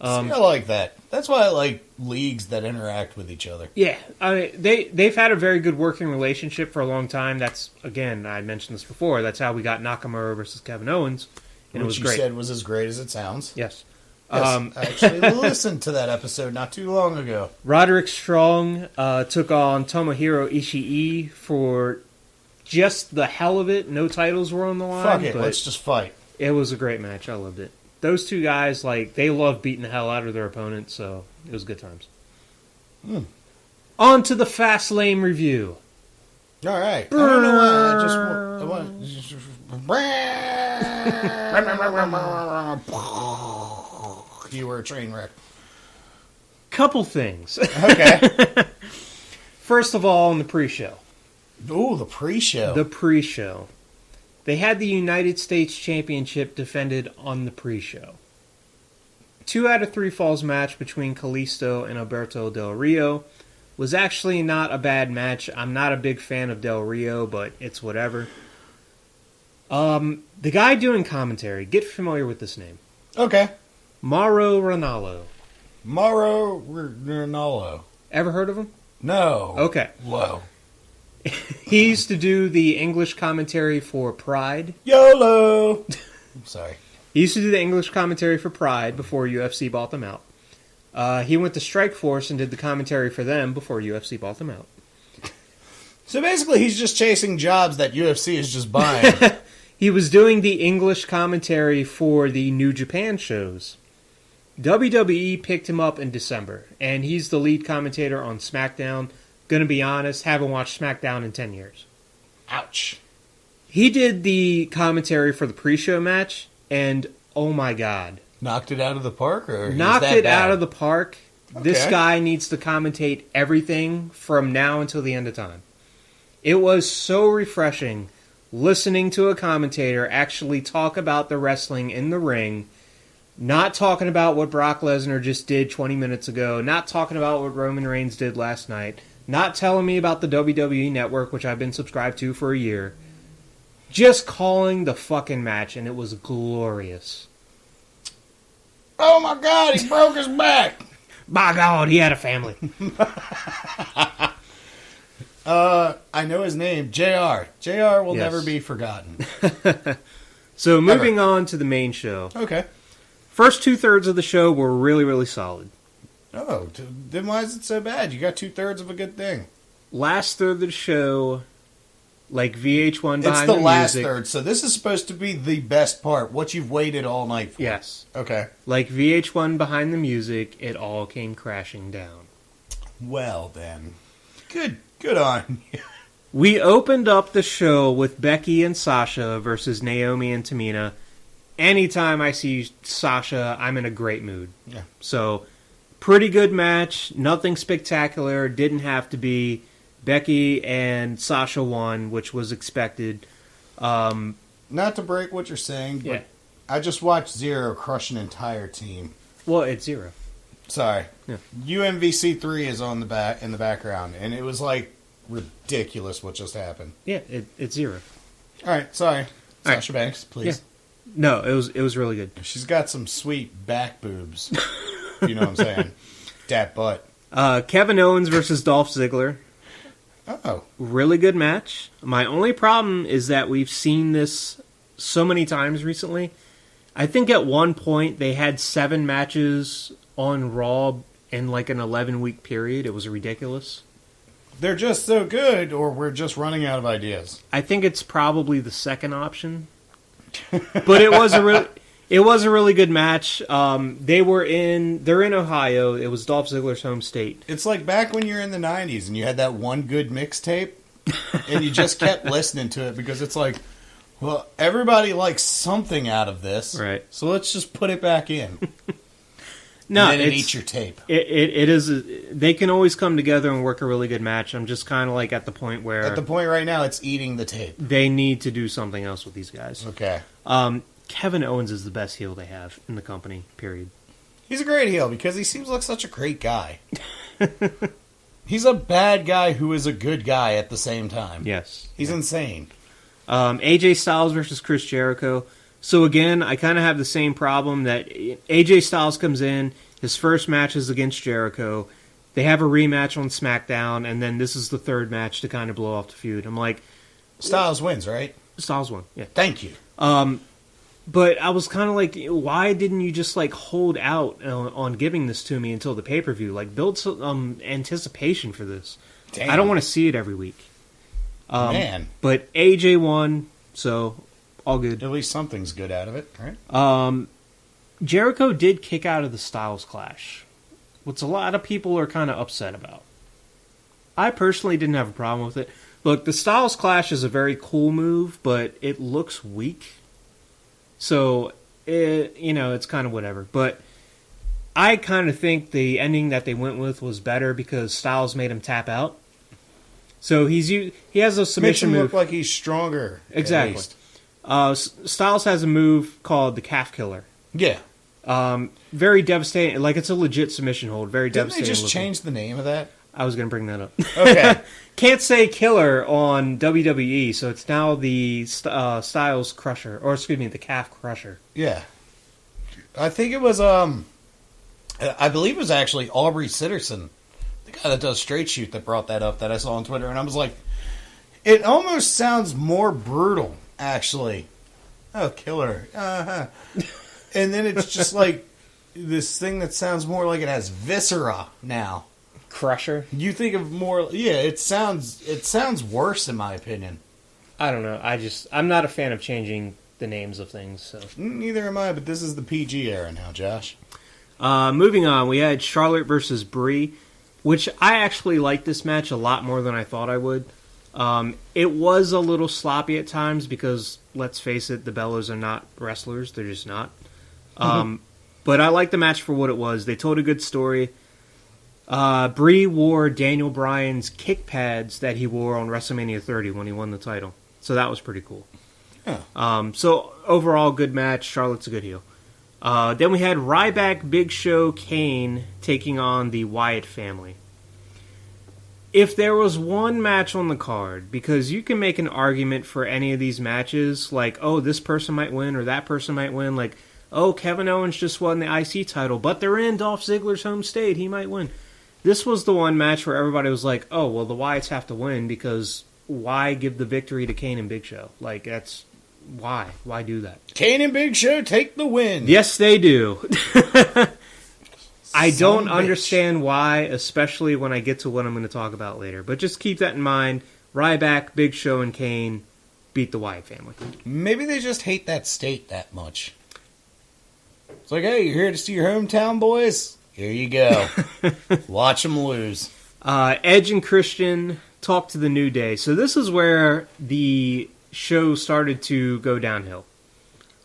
Speaker 4: See, I like that. That's why I like leagues that interact with each other.
Speaker 3: Yeah, I mean, they've had a very good working relationship for a long time. That's, again, I mentioned this before. That's how we got Nakamura versus Kevin Owens, and it was great.
Speaker 4: Which you said was as great as it sounds.
Speaker 3: Yes.
Speaker 4: I actually listened to that episode not too long ago.
Speaker 3: Roderick Strong took on Tomohiro Ishii for just the hell of it. No titles were on the line.
Speaker 4: Fuck it,
Speaker 3: but
Speaker 4: let's just fight.
Speaker 3: it was a great match. I loved it. Those two guys, they love beating the hell out of their opponents, so it was good times. On to the Fast Lane review.
Speaker 4: All right. I don't know why. You were a train wreck.
Speaker 3: Couple things.
Speaker 4: Okay.
Speaker 3: First of all, in the pre-show.
Speaker 4: Ooh, the pre-show.
Speaker 3: The pre-show. They had the United States Championship defended on the pre-show. 2 out of 3 falls match between Kalisto and Alberto Del Rio was actually not a bad match. I'm not a big fan of Del Rio, but it's whatever. The guy doing commentary, get familiar with this name.
Speaker 4: Okay.
Speaker 3: Mauro Ranallo.
Speaker 4: Mauro Ranallo.
Speaker 3: Ever heard of him?
Speaker 4: No.
Speaker 3: Okay.
Speaker 4: Whoa.
Speaker 3: He used to do the English commentary for Pride.
Speaker 4: YOLO! I'm sorry.
Speaker 3: He used to do the English commentary for Pride before UFC bought them out. He went to Strikeforce and did the commentary for them before UFC bought them out.
Speaker 4: So basically he's just chasing jobs that UFC is just buying.
Speaker 3: He was doing the English commentary for the New Japan shows. WWE picked him up in December, and he's the lead commentator on SmackDown. Gonna be honest, haven't watched SmackDown in 10 years.
Speaker 4: Ouch.
Speaker 3: He did the commentary for the pre-show match, and oh my god.
Speaker 4: Knocked it out of the park? Or
Speaker 3: Knocked it out of the park. This
Speaker 4: Okay.
Speaker 3: guy needs to commentate everything from now until the end of time. It was so refreshing listening to a commentator actually talk about the wrestling in the ring, not talking about what Brock Lesnar just did 20 minutes ago, not talking about what Roman Reigns did last night, not telling me about the WWE Network, which I've been subscribed to for a year. Just calling the fucking match, and it was glorious.
Speaker 4: Oh my god, he broke his back!
Speaker 3: By God, he had a family.
Speaker 4: I know his name, JR. JR will
Speaker 3: Yes.
Speaker 4: never be forgotten.
Speaker 3: So moving on to the main show.
Speaker 4: Okay.
Speaker 3: First 2/3 of the show were really, really solid.
Speaker 4: Oh, then why is it so bad? You got 2/3 of a good thing.
Speaker 3: Last third of the show, like VH1
Speaker 4: It's
Speaker 3: behind
Speaker 4: the last
Speaker 3: music.
Speaker 4: third, so this is supposed to be the best part, what you've waited all night for.
Speaker 3: Yes.
Speaker 4: Okay.
Speaker 3: Like VH1 behind the music, it all came crashing down.
Speaker 4: Well, then. Good on you.
Speaker 3: We opened up the show with Becky and Sasha versus Naomi and Tamina. Anytime I see Sasha, I'm in a great mood.
Speaker 4: Yeah.
Speaker 3: So, pretty good match. Nothing spectacular. Didn't have to be. Becky and Sasha won, which was expected.
Speaker 4: Not to break what you're saying, but
Speaker 3: Yeah.
Speaker 4: I just watched Zero crush an entire team.
Speaker 3: Well, it's 0.
Speaker 4: Sorry.
Speaker 3: Yeah.
Speaker 4: UMVC3 is on the in the background, and it was like ridiculous what just happened.
Speaker 3: Yeah, it's 0.
Speaker 4: All right, sorry.
Speaker 3: All right.
Speaker 4: Sasha Banks, please.
Speaker 3: No, it was really good.
Speaker 4: She's got some sweet back boobs. You know what I'm saying? Dat butt.
Speaker 3: Kevin Owens versus Dolph Ziggler.
Speaker 4: Oh.
Speaker 3: Really good match. My only problem is that we've seen this so many times recently. I think at one point they had 7 matches on Raw in like an 11-week period. It was ridiculous.
Speaker 4: They're just so good, or we're just running out of ideas.
Speaker 3: I think it's probably the second option. But it was a really good match. They're in Ohio. It was Dolph Ziggler's home state.
Speaker 4: It's like back when you're in the 90s and you had that one good mixtape and you just kept listening to it because it's like, well, everybody likes something out of this.
Speaker 3: Right.
Speaker 4: So let's just put it back in.
Speaker 3: No,
Speaker 4: and then it eats your tape.
Speaker 3: It is. They can always come together and work a really good match. I'm just kind of like at the point where
Speaker 4: At the point right now, it's eating the tape.
Speaker 3: they need to do something else with these guys.
Speaker 4: Okay.
Speaker 3: Kevin Owens is the best heel they have in the company, period.
Speaker 4: He's a great heel because he seems like such a great guy. He's a bad guy who is a good guy at the same time.
Speaker 3: Yes.
Speaker 4: He's insane.
Speaker 3: AJ Styles versus Chris Jericho. So again, I kind of have the same problem that AJ Styles comes in, his first match is against Jericho. They have a rematch on SmackDown, and then this is the third match to kind of blow off the feud. I'm like...
Speaker 4: Styles wins, right?
Speaker 3: Styles won, yeah.
Speaker 4: Thank you.
Speaker 3: But I was kind of like, why didn't you just like hold out on giving this to me until the pay-per-view? Like, build some anticipation for this.
Speaker 4: Damn.
Speaker 3: I don't want to see it every week.
Speaker 4: Man.
Speaker 3: But AJ won, so all good.
Speaker 4: At least something's good out of it, right?
Speaker 3: Jericho did kick out of the Styles Clash, which a lot of people are kind of upset about. I personally didn't have a problem with it. Look, the Styles Clash is a very cool move, but it looks weak. So, it's kind of whatever. But I kind of think the ending that they went with was better because Styles made him tap out. So he has a submission
Speaker 4: Makes him
Speaker 3: move.
Speaker 4: look like he's stronger.
Speaker 3: Exactly. Styles has a move called the Calf Killer.
Speaker 4: Yeah.
Speaker 3: Very devastating. Like, it's a legit submission hold. Very
Speaker 4: Didn't they
Speaker 3: devastating.
Speaker 4: just
Speaker 3: looking.
Speaker 4: change the name of that?
Speaker 3: I was going to bring that up.
Speaker 4: Okay.
Speaker 3: Can't say killer on WWE, so it's now the Styles Crusher, or excuse me, the Calf Crusher.
Speaker 4: Yeah. I think it was, I believe it was actually Aubrey Sitterson, the guy that does Straight Shoot, that brought that up that I saw on Twitter, and I was like, it almost sounds more brutal, actually. Oh, killer. Uh-huh. And then it's just like this thing that sounds more like it has viscera now.
Speaker 3: Crusher?
Speaker 4: You think of more, yeah, it sounds worse in my opinion.
Speaker 3: I don't know. I'm not a fan of changing the names of things. So
Speaker 4: Neither am I, but this is the PG era now, Josh.
Speaker 3: moving on, we had Charlotte versus Brie, which I actually liked this match a lot more than I thought I would. It was a little sloppy at times because, let's face it, the Bellas are not wrestlers. They're just not. But I liked the match for what it was. They told a good story. Brie wore Daniel Bryan's kick pads that he wore on WrestleMania 30 when he won the title. So that was pretty cool.
Speaker 4: Yeah.
Speaker 3: So overall, good match. Charlotte's a good heel. Then we had Ryback, Big Show, Kane taking on the Wyatt family. If there was one match on the card, because you can make an argument for any of these matches, like, oh, this person might win or that person might win, like, oh, Kevin Owens just won the IC title, but they're in Dolph Ziggler's home state, he might win. This was the one match where everybody was like, oh, well, the Wyatts have to win because why give the victory to Kane and Big Show? Like, that's... Why? Why do that?
Speaker 4: Kane and Big Show take the win.
Speaker 3: Yes, they do. I don't
Speaker 4: Son of a bitch.
Speaker 3: understand why, especially when I get to what I'm going to talk about later. But just keep that in mind. Ryback, Big Show, and Kane beat the Wyatt family.
Speaker 4: Maybe they just hate that state that much. It's like, hey, you're here to see your hometown boys? Here you go. Watch them lose.
Speaker 3: Edge and Christian talk to the New Day. So this is where the show started to go downhill.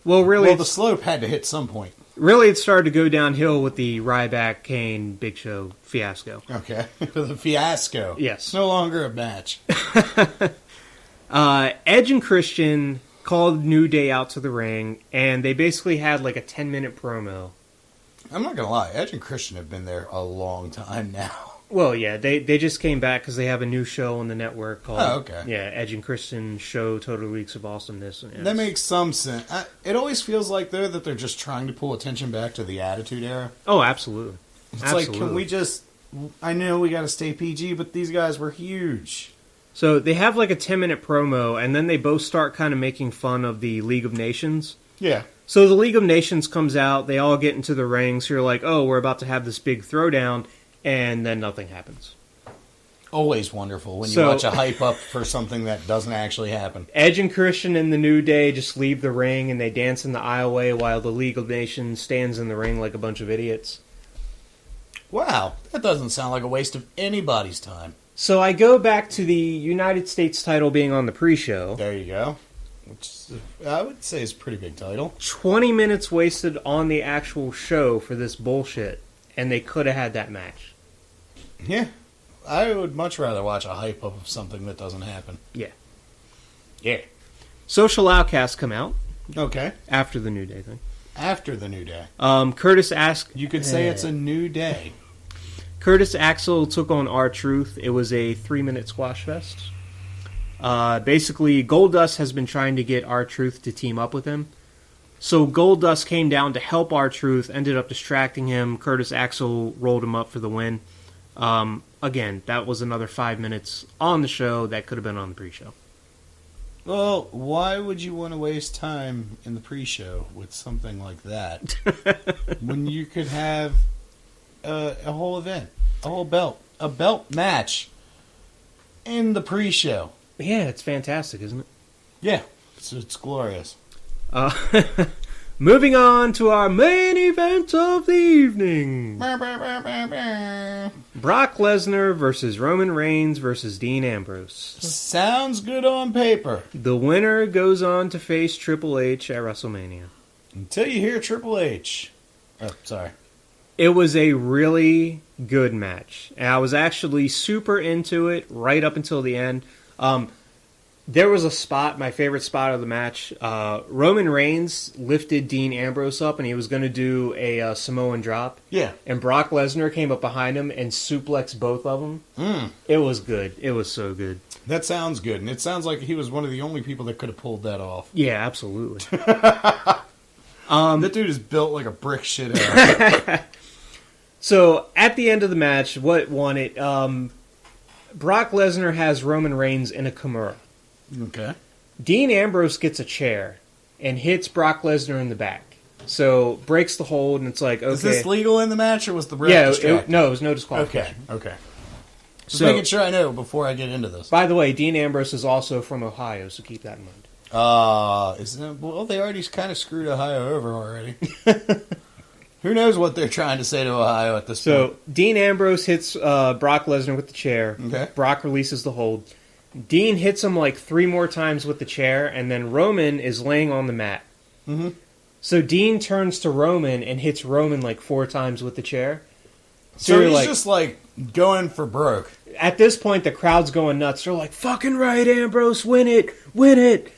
Speaker 3: Well, really,
Speaker 4: Well, the slope had to hit some point.
Speaker 3: Really, it started to go downhill with the Ryback Kane Big Show fiasco.
Speaker 4: Okay. The fiasco.
Speaker 3: Yes.
Speaker 4: It's no longer a match.
Speaker 3: Edge and Christian called New Day out to the ring, and they basically had like a 10-minute promo.
Speaker 4: I'm not going to lie. Edge and Christian have been there a long time now.
Speaker 3: Well, yeah, they just came back because they have a new show on the network called
Speaker 4: okay.
Speaker 3: Edge and Christian Show Total Weeks of Awesomeness. And
Speaker 4: That makes some sense. It always feels like, though, that they're just trying to pull attention back to the Attitude Era.
Speaker 3: Oh, absolutely.
Speaker 4: It's like, can we just... I know we got to stay PG, but these guys were huge.
Speaker 3: So they have like a 10-minute promo, and then they both start kind of making fun of the League of Nations.
Speaker 4: Yeah.
Speaker 3: So the League of Nations comes out, they all get into the ring, so you're like, oh, we're about to have this big throwdown, and then nothing happens.
Speaker 4: Always wonderful when you watch a hype up for something that doesn't actually happen.
Speaker 3: Edge and Christian and the New Day just leave the ring, and they dance in the aisleway while the League of Nations stands in the ring like a bunch of idiots.
Speaker 4: Wow, that doesn't sound like a waste of anybody's time.
Speaker 3: So I go back to the United States title being on the pre-show.
Speaker 4: There you go. Which I would say is a pretty big title.
Speaker 3: 20 minutes wasted on the actual show for this bullshit, and they could have had that match.
Speaker 4: Yeah. I would much rather watch a hype up of something that doesn't happen.
Speaker 3: Yeah.
Speaker 4: Yeah.
Speaker 3: Social Outcasts come out.
Speaker 4: Okay.
Speaker 3: After the New Day thing.
Speaker 4: After the New Day.
Speaker 3: Curtis asked...
Speaker 4: You could say it's a new day.
Speaker 3: Curtis Axel took on R-Truth. It was a 3-minute squash fest. Basically, Goldust has been trying to get R-Truth to team up with him. So Goldust came down to help R-Truth, ended up distracting him. Curtis Axel rolled him up for the win. Again, that was another 5 minutes on the show that could have been on the pre-show.
Speaker 4: Well, why would you want to waste time in the pre-show with something like that when you could have a whole event, a belt match in the pre-show?
Speaker 3: Yeah, it's fantastic, isn't it?
Speaker 4: Yeah, it's glorious.
Speaker 3: Moving on to our main event of the evening. Brock Lesnar versus Roman Reigns versus Dean Ambrose.
Speaker 4: Sounds good on paper.
Speaker 3: The winner goes on to face Triple H at WrestleMania.
Speaker 4: Until you hear Triple H. Oh, sorry.
Speaker 3: It was a really good match. And I was actually super into it right up until the end. There was a spot, my favorite spot of the match. Roman Reigns lifted Dean Ambrose up, and he was going to do a Samoan drop.
Speaker 4: Yeah.
Speaker 3: And Brock Lesnar came up behind him and suplexed both of them. It was good. It was so good.
Speaker 4: That sounds good, and it sounds like he was one of the only people that could have pulled that off.
Speaker 3: Yeah, absolutely.
Speaker 4: That dude is built like a brick shit house.
Speaker 3: So, at the end of the match, what won it? Brock Lesnar has Roman Reigns in a Kimura.
Speaker 4: Okay.
Speaker 3: Dean Ambrose gets a chair and hits Brock Lesnar in the back. So, breaks the hold, and it's like, okay.
Speaker 4: Is this legal in the match, or was the ref distracted?
Speaker 3: No, it was no disqualification.
Speaker 4: Okay. Just
Speaker 3: So,
Speaker 4: making sure I know before I get into this.
Speaker 3: by the way, Dean Ambrose is also from Ohio, so keep that in mind.
Speaker 4: Well, they already kind of screwed Ohio over already. Who knows what they're trying to say to Ohio at this point.
Speaker 3: So, Dean Ambrose hits Brock Lesnar with the chair.
Speaker 4: Okay.
Speaker 3: Brock releases the hold. Dean hits him like 3 more times with the chair, and then Roman is laying on the mat.
Speaker 4: Mm-hmm.
Speaker 3: So Dean turns to Roman and hits Roman like 4 times with the chair.
Speaker 4: So
Speaker 3: you're
Speaker 4: he's just like going for broke.
Speaker 3: At this point, the crowd's going nuts. They're like, fucking right, Ambrose, win it, win it.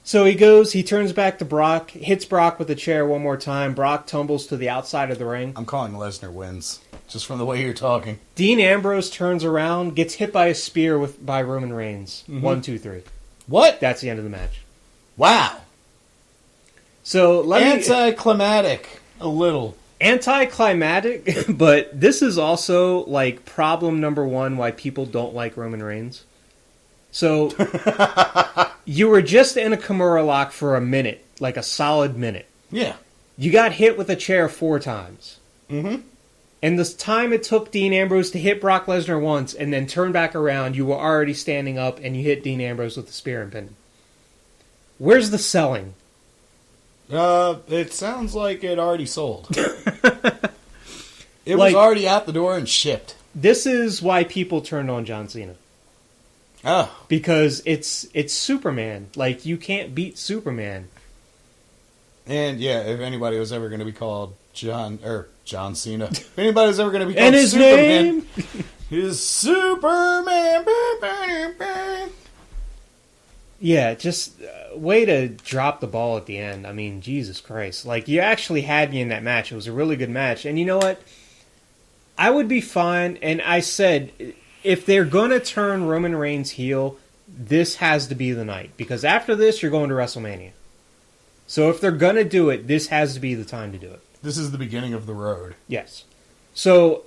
Speaker 3: So he turns back to Brock, hits Brock with the chair 1 more time. Brock tumbles to the outside of the ring.
Speaker 4: I'm calling Lesnar wins, just from the way you're talking.
Speaker 3: Dean Ambrose turns around, gets hit by a spear by Roman Reigns. 1, 2, 3.
Speaker 4: What?
Speaker 3: That's the end of the match.
Speaker 4: Wow.
Speaker 3: So
Speaker 4: Anticlimactic, a little.
Speaker 3: Anticlimactic, but this is also like problem number 1 why people don't like Roman Reigns. So you were just in a Kimura lock for a minute, like a solid minute.
Speaker 4: Yeah.
Speaker 3: You got hit with a chair 4 times.
Speaker 4: Mm-hmm.
Speaker 3: And the time it took Dean Ambrose to hit Brock Lesnar once and then turn back around, you were already standing up and you hit Dean Ambrose with the spear and pin. Where's the selling?
Speaker 4: It sounds like it already sold. It was already out the door and shipped.
Speaker 3: This is why people turned on John Cena.
Speaker 4: Oh.
Speaker 3: Because it's Superman. Like, you can't beat Superman.
Speaker 4: And yeah, if anybody was ever going to be called John Cena, if anybody was ever going to be called
Speaker 3: And his
Speaker 4: Superman,
Speaker 3: name?
Speaker 4: is Superman.
Speaker 3: Yeah, just way to drop the ball at the end. I mean, Jesus Christ. Like, you actually had me in that match. It was a really good match. And you know what? I would be fine. And I said, if they're going to turn Roman Reigns heel, this has to be the night. Because after this, you're going to WrestleMania. So if they're going to do it, this has to be the time to do it.
Speaker 4: This is the beginning of the road.
Speaker 3: Yes. So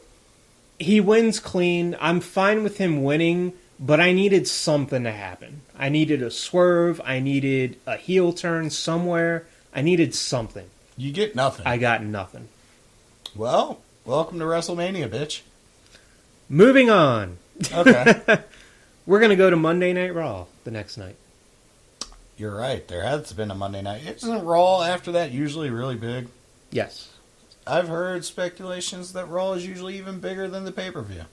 Speaker 3: he wins clean. I'm fine with him winning, but I needed something to happen. I needed a swerve. I needed a heel turn somewhere. I needed something.
Speaker 4: You get nothing.
Speaker 3: I got nothing.
Speaker 4: Well, welcome to WrestleMania, bitch.
Speaker 3: Moving on.
Speaker 4: Okay.
Speaker 3: We're going to go to Monday Night Raw the next night.
Speaker 4: You're right. There has been a Monday night. Isn't Raw after that usually really big?
Speaker 3: Yes.
Speaker 4: I've heard speculations that Raw is usually even bigger than the pay-per-view.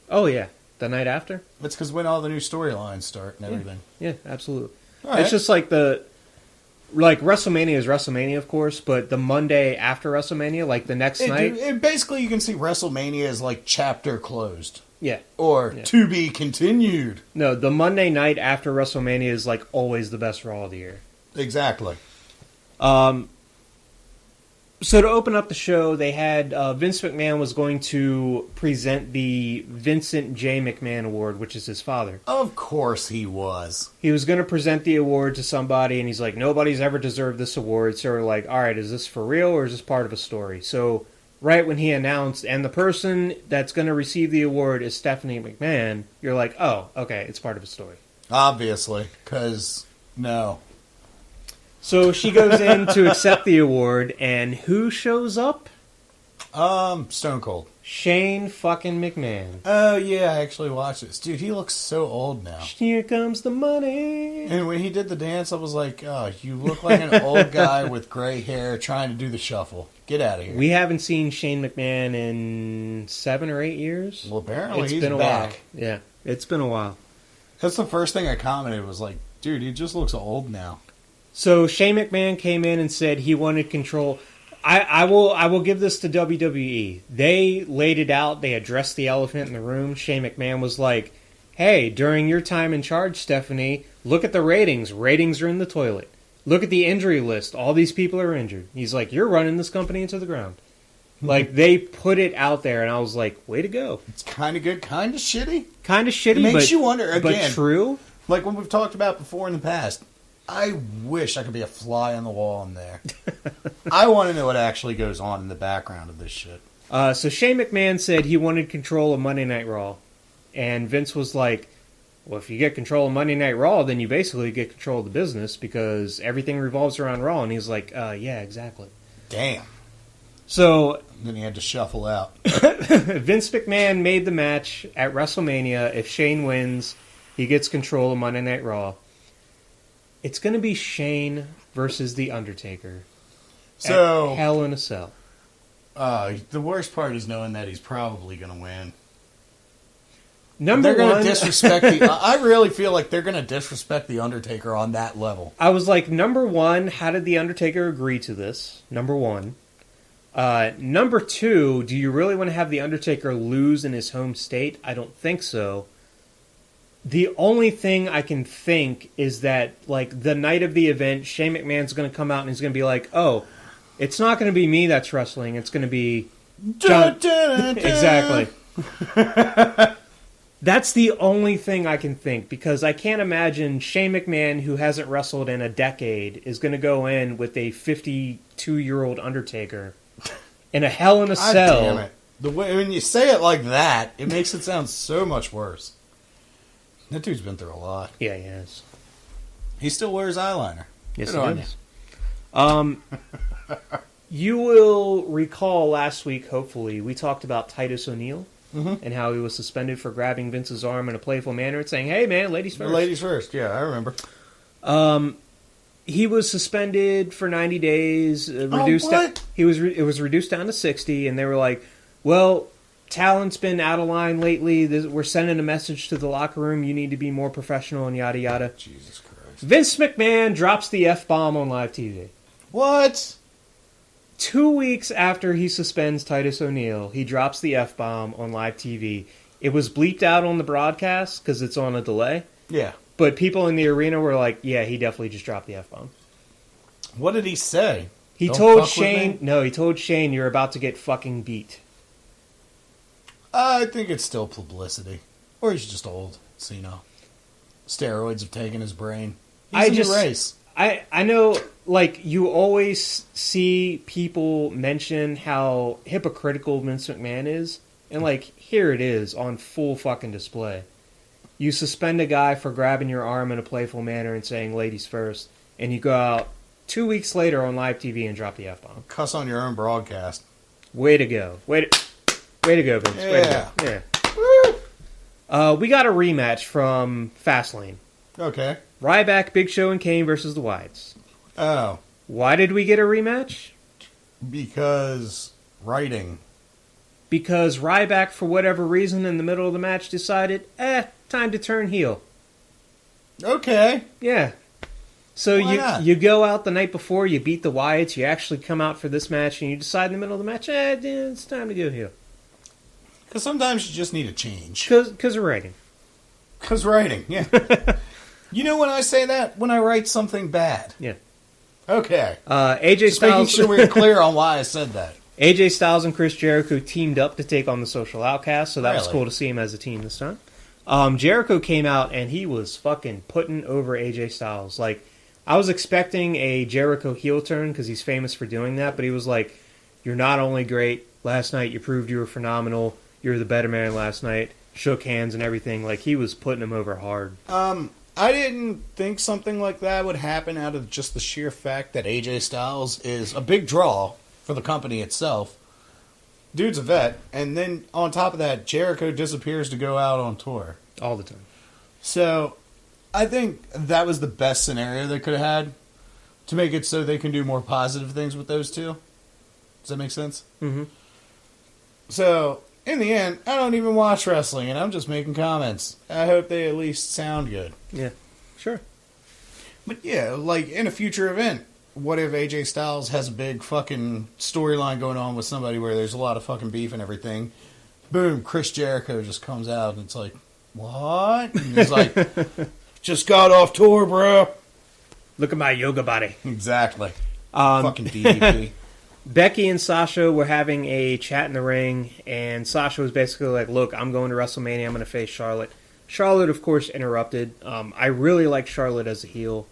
Speaker 3: Oh, yeah. The night after?
Speaker 4: It's because when all the new storylines start and everything.
Speaker 3: Yeah, absolutely.
Speaker 4: All right.
Speaker 3: It's just like WrestleMania is WrestleMania, of course, but the Monday after WrestleMania, like the next night.
Speaker 4: Basically, you can see WrestleMania as like chapter closed.
Speaker 3: Yeah.
Speaker 4: Or to be continued.
Speaker 3: No, the Monday night after WrestleMania is like always the best Raw of the year.
Speaker 4: Exactly.
Speaker 3: So to open up the show, they had Vince McMahon was going to present the Vincent J. McMahon Award, which is his father.
Speaker 4: Of course he was.
Speaker 3: He was going to present the award to somebody, and he's like, nobody's ever deserved this award. So we're like, all right, is this for real or is this part of a story? So right when he announced, and the person that's going to receive the award is Stephanie McMahon, you're like, oh, okay, it's part of a story.
Speaker 4: Obviously, because no.
Speaker 3: So she goes in to accept the award, and who shows up?
Speaker 4: Stone Cold.
Speaker 3: Shane fucking McMahon.
Speaker 4: Oh, yeah, I actually watched this. Dude, he looks so old now.
Speaker 3: Here comes the money.
Speaker 4: And when he did the dance, I was like, oh, you look like an old guy with gray hair trying to do the shuffle. Get out of here.
Speaker 3: We haven't seen Shane McMahon in 7 or 8 years.
Speaker 4: Well, apparently
Speaker 3: It's
Speaker 4: he's
Speaker 3: been a
Speaker 4: back.
Speaker 3: while. Yeah, it's been a while.
Speaker 4: That's the first thing I commented was like, dude, he just looks old now.
Speaker 3: So Shane McMahon came in and said he wanted control. I will give this to WWE. They laid it out. They addressed the elephant in the room. Shane McMahon was like, hey, during your time in charge, Stephanie, look at the ratings. Ratings are in the toilet. Look at the injury list. All these people are injured. He's like, you're running this company into the ground. Like, they put it out there, and I was like, way to go.
Speaker 4: It's kind of good, kind of shitty.
Speaker 3: Kind of shitty,
Speaker 4: It makes you wonder, again.
Speaker 3: But true.
Speaker 4: Like what we've talked about before in the past. I wish I could be a fly on the wall in there. I want to know what actually goes on in the background of this shit.
Speaker 3: So Shane McMahon said he wanted control of Monday Night Raw. And Vince was like, well, if you get control of Monday Night Raw, then you basically get control of the business because everything revolves around Raw. And he's like, yeah, exactly.
Speaker 4: Damn.
Speaker 3: So
Speaker 4: Then he had to shuffle out.
Speaker 3: Vince McMahon made the match at WrestleMania. If Shane wins, he gets control of Monday Night Raw. It's going to be Shane versus The Undertaker.
Speaker 4: So
Speaker 3: At Hell in a Cell.
Speaker 4: the worst part is knowing that he's probably going to win.
Speaker 3: Number
Speaker 4: They're
Speaker 3: one,
Speaker 4: going to disrespect the... I really feel like they're going to disrespect The Undertaker on that level.
Speaker 3: I was like, number one, how did The Undertaker agree to this? Number one. Number two, do you really want to have The Undertaker lose in his home state? I don't think so. The only thing I can think is that, like, the night of the event, Shane McMahon's going to come out and he's going to be like, oh, it's not going to be me that's wrestling. It's going to be John. Exactly. That's the only thing I can think, because I can't imagine Shane McMahon, who hasn't wrestled in a decade, is going to go in with a 52-year-old Undertaker in a Hell in a
Speaker 4: God
Speaker 3: Cell.
Speaker 4: damn it. The way, when you say it like that, it makes it sound so much worse. That dude's been through a lot.
Speaker 3: Yeah, he has.
Speaker 4: He still wears eyeliner.
Speaker 3: Yes,
Speaker 4: Good on
Speaker 3: he does. You will recall last week, hopefully, we talked about Titus O'Neil and how he was suspended for grabbing Vince's arm in a playful manner and saying, hey, man, ladies first.
Speaker 4: Ladies first, yeah, I remember.
Speaker 3: He was suspended for 90 days. Reduced.
Speaker 4: What?
Speaker 3: It was reduced down to 60, and they were like, well, talent's been out of line lately. We're sending a message to the locker room. You need to be more professional and yada yada.
Speaker 4: Jesus Christ.
Speaker 3: Vince McMahon drops the F-bomb on live TV.
Speaker 4: What?
Speaker 3: 2 weeks after he suspends Titus O'Neil, he drops the F-bomb on live TV. It was bleeped out on the broadcast because it's on a delay.
Speaker 4: Yeah.
Speaker 3: But people in the arena were like, yeah, he definitely just dropped the F-bomb.
Speaker 4: What did he say?
Speaker 3: He
Speaker 4: Don't
Speaker 3: told
Speaker 4: fuck with
Speaker 3: Shane...
Speaker 4: me?
Speaker 3: No, he told Shane, you're about to get fucking beat.
Speaker 4: I think it's still publicity. Or he's just old. So, steroids have taken his brain. He's in the race.
Speaker 3: I know, like, you always see people mention how hypocritical Vince McMahon is. And, like, here it is on full fucking display. You suspend a guy for grabbing your arm in a playful manner and saying ladies first. And you go out 2 weeks later on live TV and drop the F-bomb.
Speaker 4: Cuss on your own broadcast.
Speaker 3: Way to go. Way to go, Vince. Way to go. Yeah. We got a rematch from Fastlane.
Speaker 4: Okay.
Speaker 3: Ryback, Big Show, and Kane versus the Wyatts.
Speaker 4: Oh.
Speaker 3: Why did we get a rematch?
Speaker 4: Because writing.
Speaker 3: Because Ryback, for whatever reason, in the middle of the match decided, time to turn heel.
Speaker 4: Okay.
Speaker 3: Yeah. So
Speaker 4: Why not?
Speaker 3: you go out the night before, you beat the Wyatts, you actually come out for this match, and you decide in the middle of the match, it's time to go heel.
Speaker 4: Because sometimes you just need a change.
Speaker 3: Because of writing.
Speaker 4: Because writing, yeah. You know when I say that? When I write something bad.
Speaker 3: Yeah.
Speaker 4: Okay.
Speaker 3: AJ
Speaker 4: Just making
Speaker 3: Styles...
Speaker 4: sure we're clear on why I said that.
Speaker 3: AJ Styles and Chris Jericho teamed up to take on the Social Outcasts, so that was
Speaker 4: Really?
Speaker 3: cool to see him as a team this time. Jericho came out, and he was fucking putting over AJ Styles. Like, I was expecting a Jericho heel turn, because he's famous for doing that, but he was like, you're not only great, last night you proved you were phenomenal, you're the better man last night, shook hands and everything. Like, he was putting him over hard.
Speaker 4: I didn't think something like that would happen out of just the sheer fact that AJ Styles is a big draw for the company itself. Dude's a vet, and then on top of that, Jericho disappears to go out on tour.
Speaker 3: All the time.
Speaker 4: So, I think that was the best scenario they could have had to make it so they can do more positive things with those two. Does that make sense?
Speaker 3: Mm-hmm.
Speaker 4: So, in the end, I don't even watch wrestling, and I'm just making comments. I hope they at least sound good.
Speaker 3: Yeah, sure.
Speaker 4: But yeah, like in a future event, what if AJ Styles has a big fucking storyline going on with somebody where there's a lot of fucking beef and everything? Boom, Chris Jericho just comes out and it's like, what? And he's like, just got off tour, bro.
Speaker 3: Look at my yoga body.
Speaker 4: Exactly. Fucking DDP.
Speaker 3: Becky and Sasha were having a chat in the ring, and Sasha was basically like, look, I'm going to WrestleMania, I'm going to face Charlotte. Charlotte, of course, interrupted. I really like Charlotte as a heel.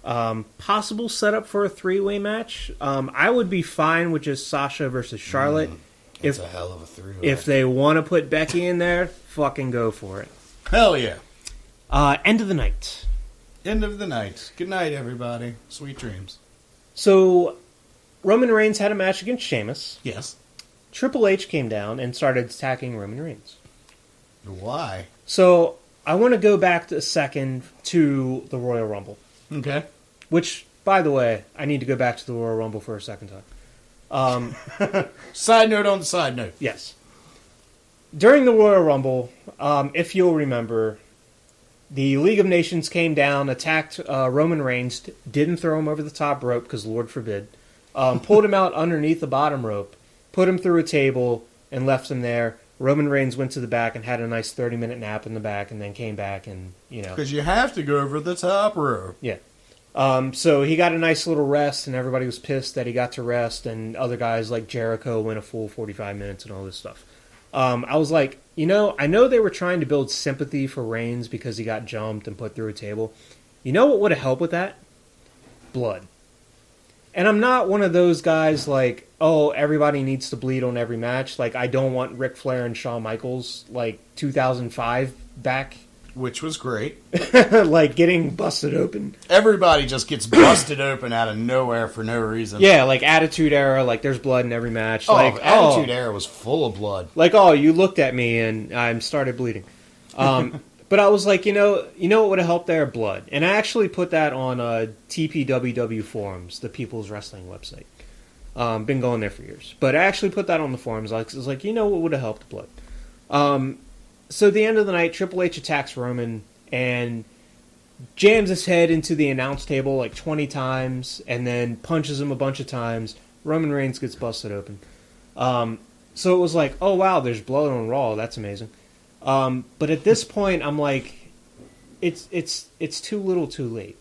Speaker 3: Possible setup for a three-way match. I would be fine with just Sasha versus Charlotte.
Speaker 4: It's a hell of a three-way.
Speaker 3: If they want to put Becky in there, fucking go for it.
Speaker 4: Hell yeah.
Speaker 3: End of the night.
Speaker 4: End of the night. Good night, everybody. Sweet dreams.
Speaker 3: So, Roman Reigns had a match against Sheamus.
Speaker 4: Yes.
Speaker 3: Triple H came down and started attacking Roman Reigns.
Speaker 4: Why?
Speaker 3: So, I want to go back a second to the Royal Rumble.
Speaker 4: Okay.
Speaker 3: Which, by the way, I need to go back to the Royal Rumble for a second time.
Speaker 4: Side note on the side note.
Speaker 3: Yes. During the Royal Rumble, if you'll remember, the League of Nations came down, attacked Roman Reigns, didn't throw him over the top rope, because Lord forbid, pulled him out underneath the bottom rope, put him through a table, and left him there. Roman Reigns went to the back and had a nice 30-minute nap in the back, and then came back and,
Speaker 4: Because you have to go over the top rope.
Speaker 3: Yeah. So he got a nice little rest, and everybody was pissed that he got to rest, and other guys like Jericho went a full 45 minutes and all this stuff. I was like, I know they were trying to build sympathy for Reigns because he got jumped and put through a table. You know what would have helped with that? Blood. And I'm not one of those guys like, oh, everybody needs to bleed on every match. Like, I don't want Ric Flair and Shawn Michaels, like, 2005 back.
Speaker 4: Which was great.
Speaker 3: Like, getting busted open.
Speaker 4: Everybody just gets busted open out of nowhere for no reason.
Speaker 3: Yeah, like Attitude Era, like there's blood in every match.
Speaker 4: Oh,
Speaker 3: Like,
Speaker 4: Attitude Era was full of blood.
Speaker 3: Like, you looked at me and I started bleeding. But I was like, you know what would have helped there? Blood. And I actually put that on TPWW forums, the People's Wrestling website. Been going there for years. But I actually put that on the forums. I was like, what would have helped? Blood. So at the end of the night, Triple H attacks Roman, and jams his head into the announce table like 20 times, and then punches him a bunch of times. Roman Reigns gets busted open. So it was like, oh wow, there's blood on Raw. That's amazing. But at this point, I'm like, it's too little, too late.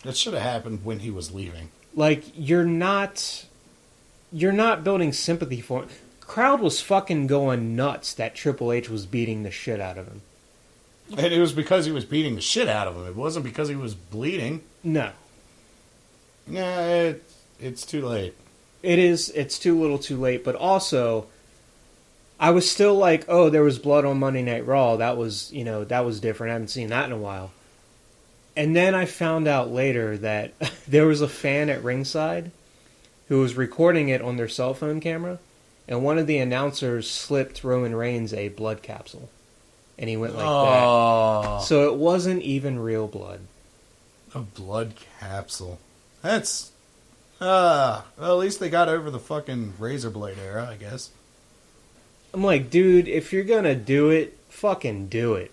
Speaker 4: That should have happened when he was leaving.
Speaker 3: Like, you're not building sympathy for him. Crowd was fucking going nuts that Triple H was beating the shit out of him.
Speaker 4: And it was because he was beating the shit out of him. It wasn't because he was bleeding.
Speaker 3: No.
Speaker 4: Nah, it's too late.
Speaker 3: It is. It's too little, too late. But also, I was still like, oh, there was blood on Monday Night Raw. That was different. I haven't seen that in a while. And then I found out later that there was a fan at ringside who was recording it on their cell phone camera, and one of the announcers slipped Roman Reigns a blood capsule. And he went like that. So it wasn't even real blood.
Speaker 4: A blood capsule. That's... well, at least they got over the fucking razor blade era, I guess.
Speaker 3: I'm like, dude, if you're gonna do it, fucking do it.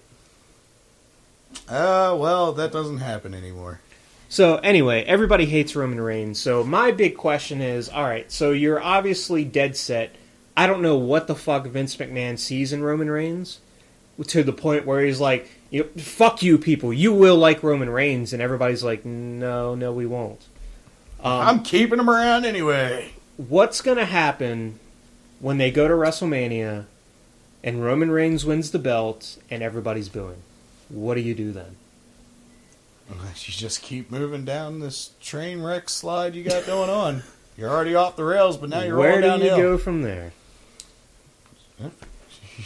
Speaker 4: Well, that doesn't happen anymore.
Speaker 3: So, anyway, everybody hates Roman Reigns. So, my big question is, alright, so you're obviously dead set. I don't know what the fuck Vince McMahon sees in Roman Reigns, to the point where he's like, fuck you people, you will like Roman Reigns, and everybody's like, no, we won't.
Speaker 4: I'm keeping him around anyway.
Speaker 3: What's gonna happen when they go to WrestleMania, and Roman Reigns wins the belt, and everybody's booing? What do you do then?
Speaker 4: You just keep moving down this train wreck slide you got going on. You're already off the rails, but now you're rolling downhill.
Speaker 3: Where do you go from there?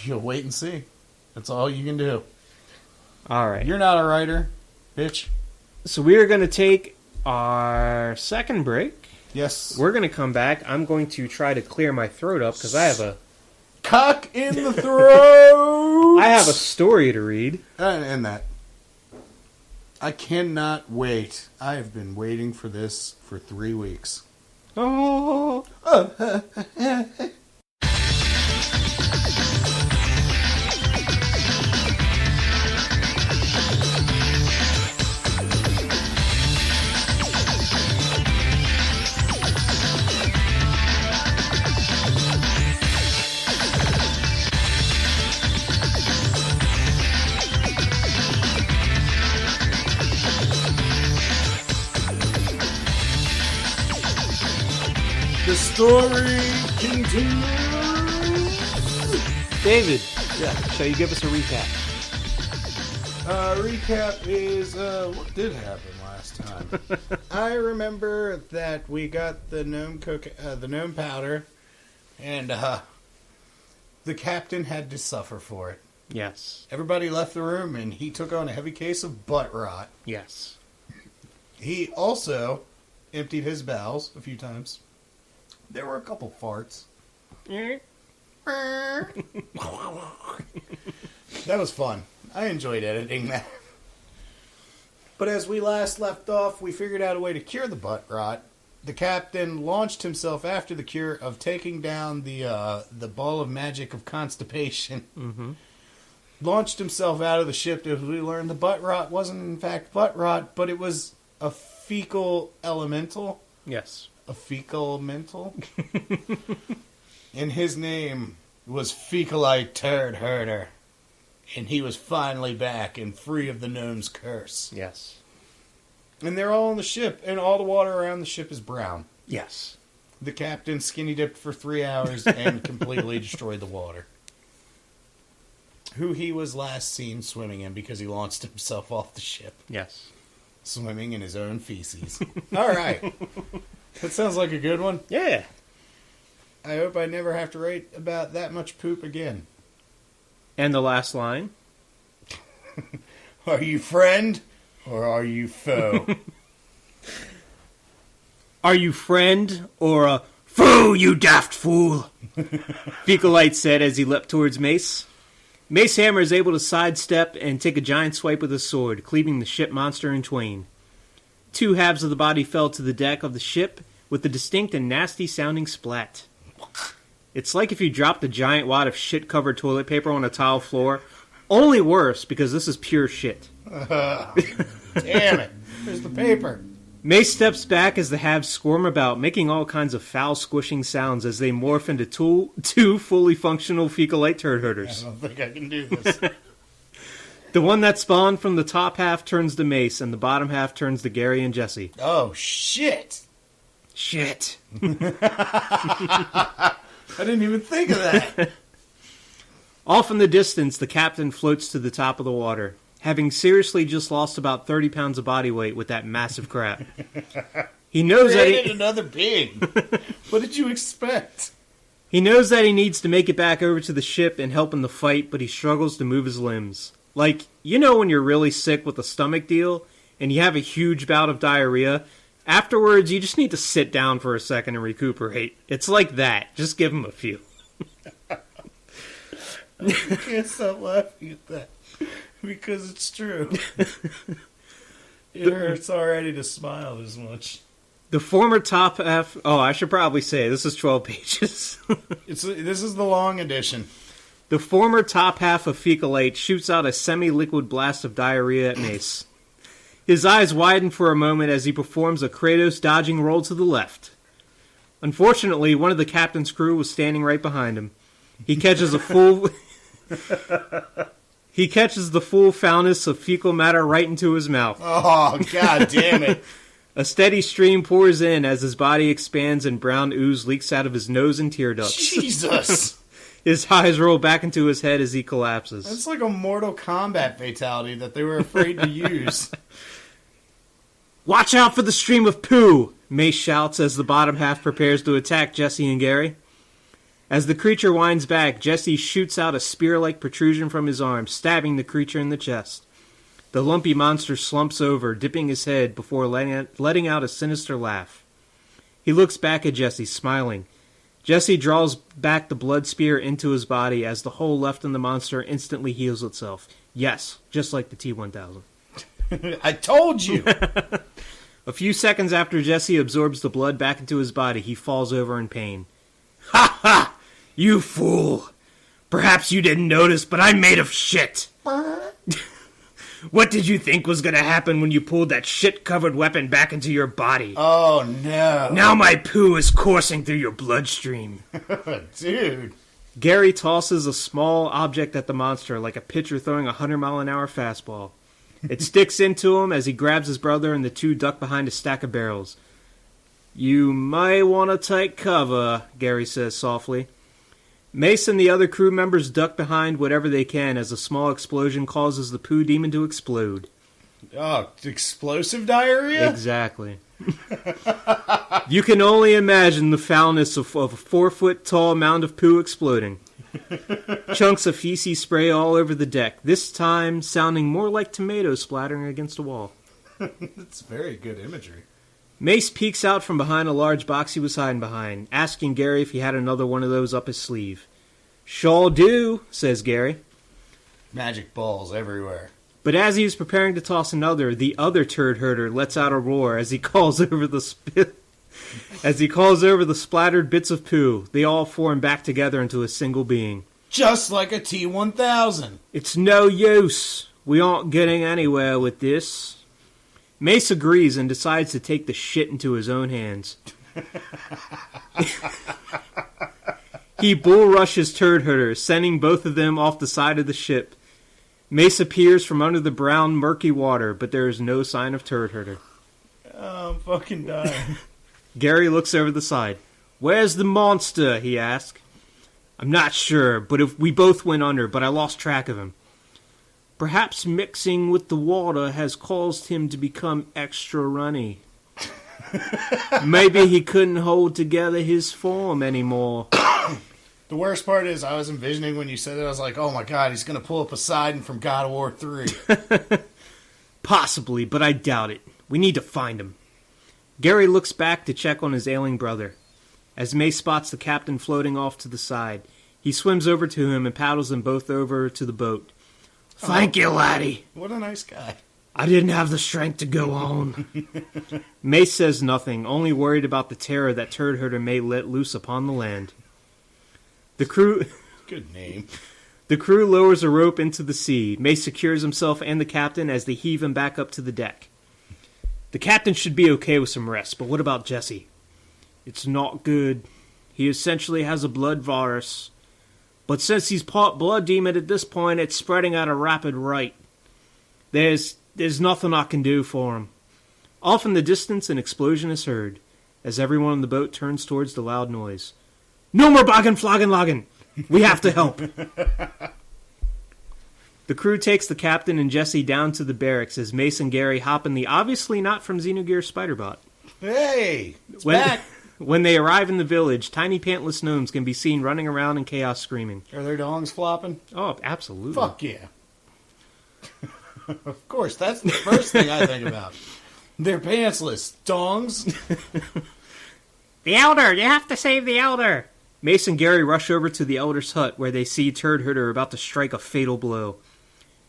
Speaker 4: You'll wait and see. That's all you can do.
Speaker 3: All right.
Speaker 4: You're not a writer, bitch.
Speaker 3: So we are going to take our second break.
Speaker 4: Yes.
Speaker 3: We're going to come back. I'm going to try to clear my throat up because I have a...
Speaker 4: Cock in the throat!
Speaker 3: I have a story to read.
Speaker 4: And that. I cannot wait. I have been waiting for this for 3 weeks.
Speaker 3: Oh.
Speaker 4: The story continues.
Speaker 3: David, shall you give us a recap?
Speaker 4: Recap is what did happen last time. I remember that we got the gnome powder, and the captain had to suffer for it.
Speaker 3: Yes.
Speaker 4: Everybody left the room, and he took on a heavy case of butt rot.
Speaker 3: Yes.
Speaker 4: He also emptied his bowels a few times. There were a couple farts. That was fun. I enjoyed editing that. But as we last left off, we figured out a way to cure the butt rot. The captain launched himself after the cure of taking down the ball of magic of constipation.
Speaker 3: Mm-hmm.
Speaker 4: Launched himself out of the ship as we learned the butt rot wasn't in fact butt rot, but it was a fecal elemental.
Speaker 3: Yes.
Speaker 4: A fecal mental. And his name was Fecalite Turd Herder. And he was finally back and free of the gnome's curse.
Speaker 3: Yes.
Speaker 4: And they're all on the ship, and all the water around the ship is brown.
Speaker 3: Yes.
Speaker 4: The captain skinny dipped for 3 hours and completely destroyed the water. Who he was last seen swimming in because he launched himself off the ship.
Speaker 3: Yes.
Speaker 4: Swimming in his own feces. All right. That sounds like a good one.
Speaker 3: Yeah.
Speaker 4: I hope I never have to write about that much poop again.
Speaker 3: And the last line?
Speaker 4: Are you friend or are you foe?
Speaker 3: Are you friend or a foe, you daft fool? Fecalite said as he leapt towards Mace. Mace Hammer is able to sidestep and take a giant swipe with his sword, cleaving the ship monster in twain. 2 halves of the body fell to the deck of the ship with a distinct and nasty-sounding splat. It's like if you dropped a giant wad of shit-covered toilet paper on a tile floor, only worse because this is pure shit.
Speaker 4: Damn it. There's the paper.
Speaker 3: Mace steps back as the halves squirm about, making all kinds of foul squishing sounds as they morph into two fully functional fecalite turd
Speaker 4: I
Speaker 3: herders.
Speaker 4: don't think I can do this.
Speaker 3: The one that spawned from the top half turns to Mace, and the bottom half turns to Gary and Jesse.
Speaker 4: Oh, shit.
Speaker 3: Shit.
Speaker 4: I didn't even think of that.
Speaker 3: Off in the distance, the captain floats to the top of the water, having seriously just lost about 30 pounds of body weight with that massive crap. He knows that
Speaker 4: Created another pig. What did you expect?
Speaker 3: he knows that he needs to make it back over to the ship and help in the fight, but he struggles to move his limbs. Like, you know when you're really sick with a stomach deal and you have a huge bout of diarrhea? Afterwards, you just need to sit down for a second and recuperate. It's like that. Just give him a few.
Speaker 4: I can't stop laughing at that. Because it's true. It hurts already to smile this much.
Speaker 3: The former top half... Oh, I should probably say, this is 12 pages.
Speaker 4: This is the long edition.
Speaker 3: The former top half of Fecalite shoots out a semi-liquid blast of diarrhea at Mace. His eyes widen for a moment as he performs a Kratos dodging roll to the left. Unfortunately, one of the captain's crew was standing right behind him. He catches the full foulness of fecal matter right into his mouth.
Speaker 4: Oh, god damn it.
Speaker 3: A steady stream pours in as his body expands and brown ooze leaks out of his nose and tear ducts.
Speaker 4: Jesus.
Speaker 3: His eyes roll back into his head as he collapses.
Speaker 4: That's like a Mortal Kombat fatality that they were afraid to use.
Speaker 3: Watch out for the stream of poo! Mace shouts as the bottom half prepares to attack Jesse and Gary. As the creature winds back, Jesse shoots out a spear-like protrusion from his arm, stabbing the creature in the chest. The lumpy monster slumps over, dipping his head before letting out a sinister laugh. He looks back at Jesse, smiling. Jesse draws back the blood spear into his body as the hole left in the monster instantly heals itself. Yes, just like the T-1000.
Speaker 4: I told you!
Speaker 3: A few seconds after Jesse absorbs the blood back into his body, he falls over in pain. Ha ha! You fool! Perhaps you didn't notice, but I'm made of shit! What did you think was gonna happen when you pulled that shit-covered weapon back into your body?
Speaker 4: Oh, no.
Speaker 3: Now my poo is coursing through your bloodstream.
Speaker 4: Dude.
Speaker 3: Gary tosses a small object at the monster like a pitcher throwing a 100-mile-an-hour fastball. It sticks into him as he grabs his brother and the two duck behind a stack of barrels. You might want to take cover, Gary says softly. Mace and the other crew members duck behind whatever they can as a small explosion causes the poo demon to explode.
Speaker 4: Oh, explosive diarrhea?
Speaker 3: Exactly. You can only imagine the foulness of a 4-foot-tall mound of poo exploding. Chunks of feces spray all over the deck, this time sounding more like tomatoes splattering against a wall.
Speaker 4: That's very good imagery.
Speaker 3: Mace peeks out from behind a large box he was hiding behind, asking Gary if he had another one of those up his sleeve. Sure do, says Gary.
Speaker 4: Magic balls everywhere.
Speaker 3: But as he is preparing to toss another, the other turd herder lets out a roar as he calls over the splattered bits of poo. They all form back together into a single being.
Speaker 4: Just like a T-1000.
Speaker 3: It's no use. We aren't getting anywhere with this. Mace agrees and decides to take the shit into his own hands. He bull rushes turd herders, sending both of them off the side of the ship. Mace appears from under the brown, murky water, but there is no sign of turd herder.
Speaker 4: Oh, I'm fucking dying.
Speaker 3: Gary looks over the side. Where's the monster? He asks. I'm not sure, but if we both went under, but I lost track of him. Perhaps mixing with the water has caused him to become extra runny. Maybe he couldn't hold together his form anymore.
Speaker 4: The worst part is I was envisioning when you said it, I was like, oh my god, he's going to pull up Poseidon from God of War 3.
Speaker 3: Possibly, but I doubt it. We need to find him. Gary looks back to check on his ailing brother. As May spots the captain floating off to the side, he swims over to him and paddles them both over to the boat. Thank you, laddie.
Speaker 4: What a nice guy.
Speaker 3: I didn't have the strength to go on. Mace says nothing, only worried about the terror that turd herder may let loose upon the land. The crew
Speaker 4: Good name.
Speaker 3: The crew lowers a rope into the sea. Mace secures himself and the captain as they heave him back up to the deck. The captain should be okay with some rest, but what about Jesse? It's not good. He essentially has a blood virus. But since he's part blood demon at this point, it's spreading at a rapid rate. There's nothing I can do for him. Off in the distance, an explosion is heard, as everyone on the boat turns towards the loud noise. No more boggin' floggin' loggin'! We have to help! The crew takes the captain and Jesse down to the barracks as Mace and Gary hop in the obviously not from Xenogear Spiderbot.
Speaker 4: Hey! It's back!
Speaker 3: When they arrive in the village, tiny pantless gnomes can be seen running around in chaos screaming.
Speaker 4: Are their dongs flopping?
Speaker 3: Oh, absolutely.
Speaker 4: Fuck yeah. Of course, that's the first thing I think about. They're pantsless. Dongs.
Speaker 3: The Elder! You have to save the Elder! Mace and Gary rush over to the Elder's hut where they see Turd Herder about to strike a fatal blow.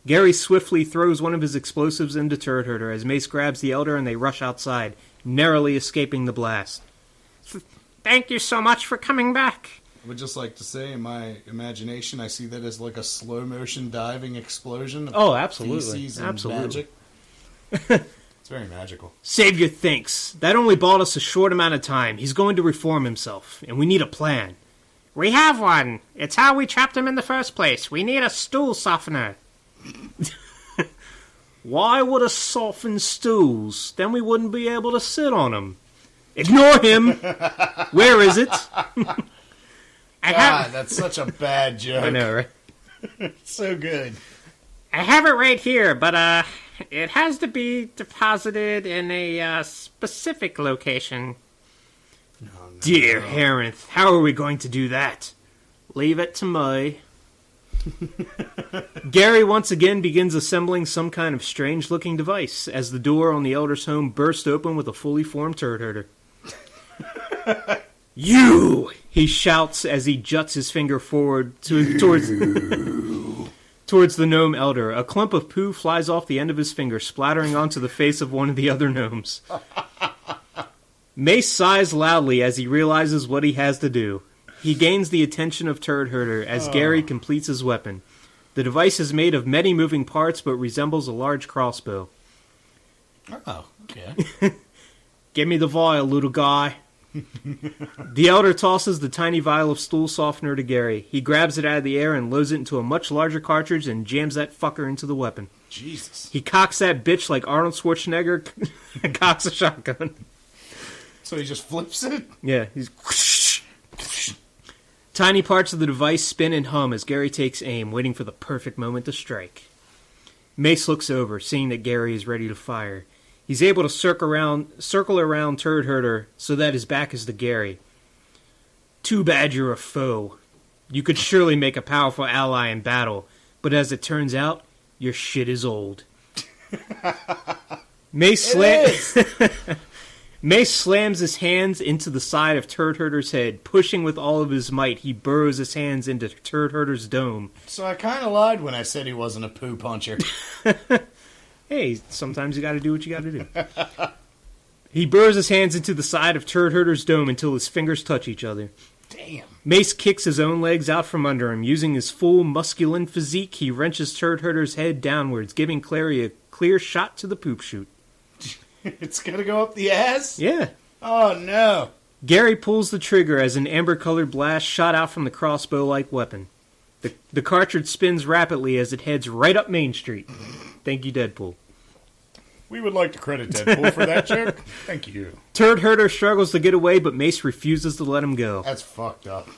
Speaker 3: Gary swiftly throws one of his explosives into Turd Herder as Mace grabs the Elder and they rush outside, narrowly escaping the blast. Thank you so much for coming back.
Speaker 4: I would just like to say, in my imagination, I see that as like a slow-motion diving explosion.
Speaker 3: Oh, absolutely.
Speaker 4: Feces and
Speaker 3: absolutely.
Speaker 4: magic. It's very magical.
Speaker 3: Save your thinks. That only bought us a short amount of time. He's going to reform himself, and we need a plan. We have one. It's how we trapped him in the first place. We need a stool softener. Why would a soften stools? Then we wouldn't be able to sit on them. Ignore him. Where is it?
Speaker 4: God, that's such a bad joke.
Speaker 3: I know, right?
Speaker 4: So good.
Speaker 3: I have it right here, but it has to be deposited in a specific location.
Speaker 4: No.
Speaker 3: Dear Harenth, how are we going to do that? Leave it to me. Gary once again begins assembling some kind of strange-looking device as the door on the Elder's home bursts open with a fully formed turd herder. You! He shouts as he juts his finger forward towards the gnome elder. A clump of poo flies off the end of his finger, splattering onto the face of one of the other gnomes. Mace sighs loudly as he realizes what he has to do. He gains the attention of Turd Herder as Gary completes his weapon. The device is made of many moving parts but resembles a large crossbow.
Speaker 4: Oh, okay.
Speaker 3: Give me the vial, little guy. The elder tosses the tiny vial of stool softener to Gary. He grabs it out of the air and loads it into a much larger cartridge and jams that fucker into the weapon.
Speaker 4: Jesus.
Speaker 3: He cocks that bitch like Arnold Schwarzenegger cocks a shotgun.
Speaker 4: So he just flips it?
Speaker 3: Yeah, he's... Tiny parts of the device spin and hum as Gary takes aim, waiting for the perfect moment to strike. Mace looks over, seeing that Gary is ready to fire. He's able to circle around Turd Herder so that his back is to Gary. Too bad you're a foe. You could surely make a powerful ally in battle, but as it turns out, your shit is old. Mace slams his hands into the side of Turd Herder's head. Pushing with all of his might, he burrows his hands into Turd Herder's dome.
Speaker 4: So I kind of lied when I said he wasn't a poo puncher.
Speaker 3: Hey, sometimes you gotta do what you gotta do. He burrows his hands into the side of Turd Herder's dome until his fingers touch each other.
Speaker 4: Damn.
Speaker 3: Mace kicks his own legs out from under him. Using his full masculine physique, he wrenches Turd Herder's head downwards, giving Clary a clear shot to the poop chute.
Speaker 4: It's gonna go up the ass?
Speaker 3: Yeah.
Speaker 4: Oh, no.
Speaker 3: Gary pulls the trigger as an amber-colored blast shot out from the crossbow-like weapon. The cartridge spins rapidly as it heads right up Main Street. Thank you, Deadpool.
Speaker 4: We would like to credit Deadpool for that joke. Thank you.
Speaker 3: Turd Herder struggles to get away, but Mace refuses to let him go.
Speaker 4: That's fucked up.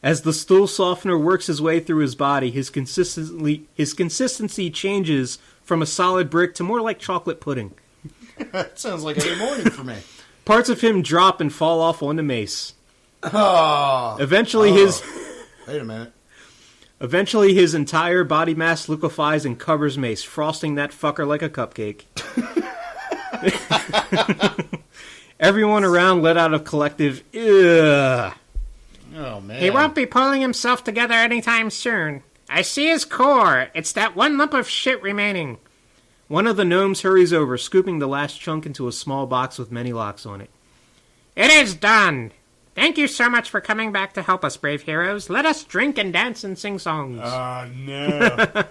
Speaker 3: As the stool softener works his way through his body, his consistency changes from a solid brick to more like chocolate pudding.
Speaker 4: That sounds like every morning for me.
Speaker 3: Parts of him drop and fall off onto Mace.
Speaker 4: Oh. Wait a minute.
Speaker 3: Eventually, his entire body mass liquefies and covers Mace, frosting that fucker like a cupcake. Everyone around let out a collective, ugh.
Speaker 4: Oh, man.
Speaker 3: He won't be pulling himself together anytime soon. I see his core. It's that one lump of shit remaining. One of the gnomes hurries over, scooping the last chunk into a small box with many locks on it. It is done.
Speaker 6: Thank you so much for coming back to help us, brave heroes. Let us drink and dance and sing songs.
Speaker 4: No.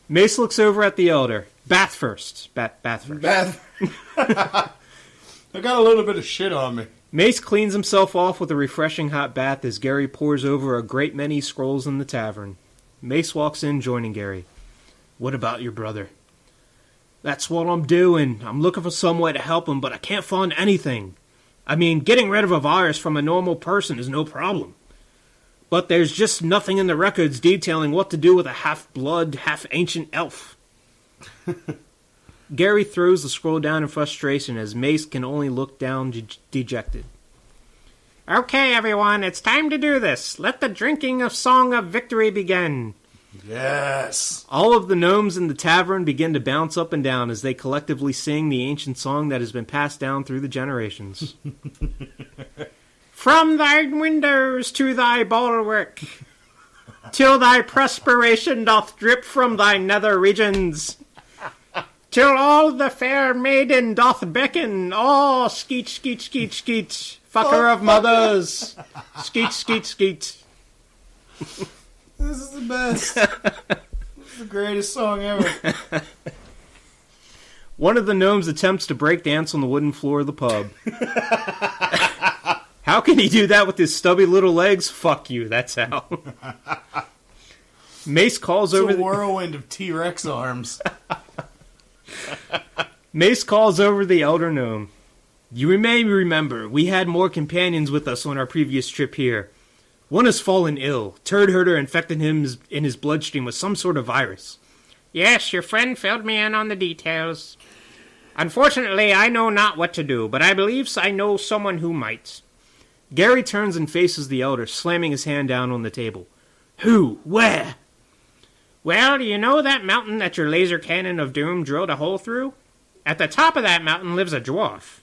Speaker 3: Mace looks over at the elder. Bath first. Bath first.
Speaker 4: I got a little bit of shit on me.
Speaker 3: Mace cleans himself off with a refreshing hot bath as Gary pours over a great many scrolls in the tavern. Mace walks in, joining Gary. What about your brother? That's what I'm doing. I'm looking for some way to help him, but I can't find anything. I mean, getting rid of a virus from a normal person is no problem. But there's just nothing in the records detailing what to do with a half-blood, half-ancient elf. Gary throws the scroll down in frustration as Mace can only look down dejected.
Speaker 6: Okay, everyone, it's time to do this. Let the drinking of Song of Victory begin.
Speaker 4: Yes.
Speaker 3: All of the gnomes in the tavern begin to bounce up and down as they collectively sing the ancient song that has been passed down through the generations.
Speaker 6: From thy windows to thy bulwark, till thy perspiration doth drip from thy nether regions, till all the fair maiden doth beckon, oh, skeet, skeet, skeet, skeet, fucker of mothers, skeet, skeet, skeet.
Speaker 4: This is the best. This is the greatest song ever.
Speaker 3: One of the gnomes attempts to break dance on the wooden floor of the pub. How can he do that with his stubby little legs? Fuck you, that's how. Mace calls
Speaker 4: It's
Speaker 3: over
Speaker 4: a whirlwind of T-Rex arms.
Speaker 3: Mace calls over the elder gnome. You may remember, we had more companions with us on our previous trip here. One has fallen ill. Turd Herder infected him in his bloodstream with some sort of virus.
Speaker 6: Yes, your friend filled me in on the details. Unfortunately, I know not what to do, but I believe I know someone who might.
Speaker 3: Gary turns and faces the elder, slamming his hand down on the table. Who? Where?
Speaker 6: Well, you know that mountain that your laser cannon of doom drilled a hole through? At the top of that mountain lives a dwarf.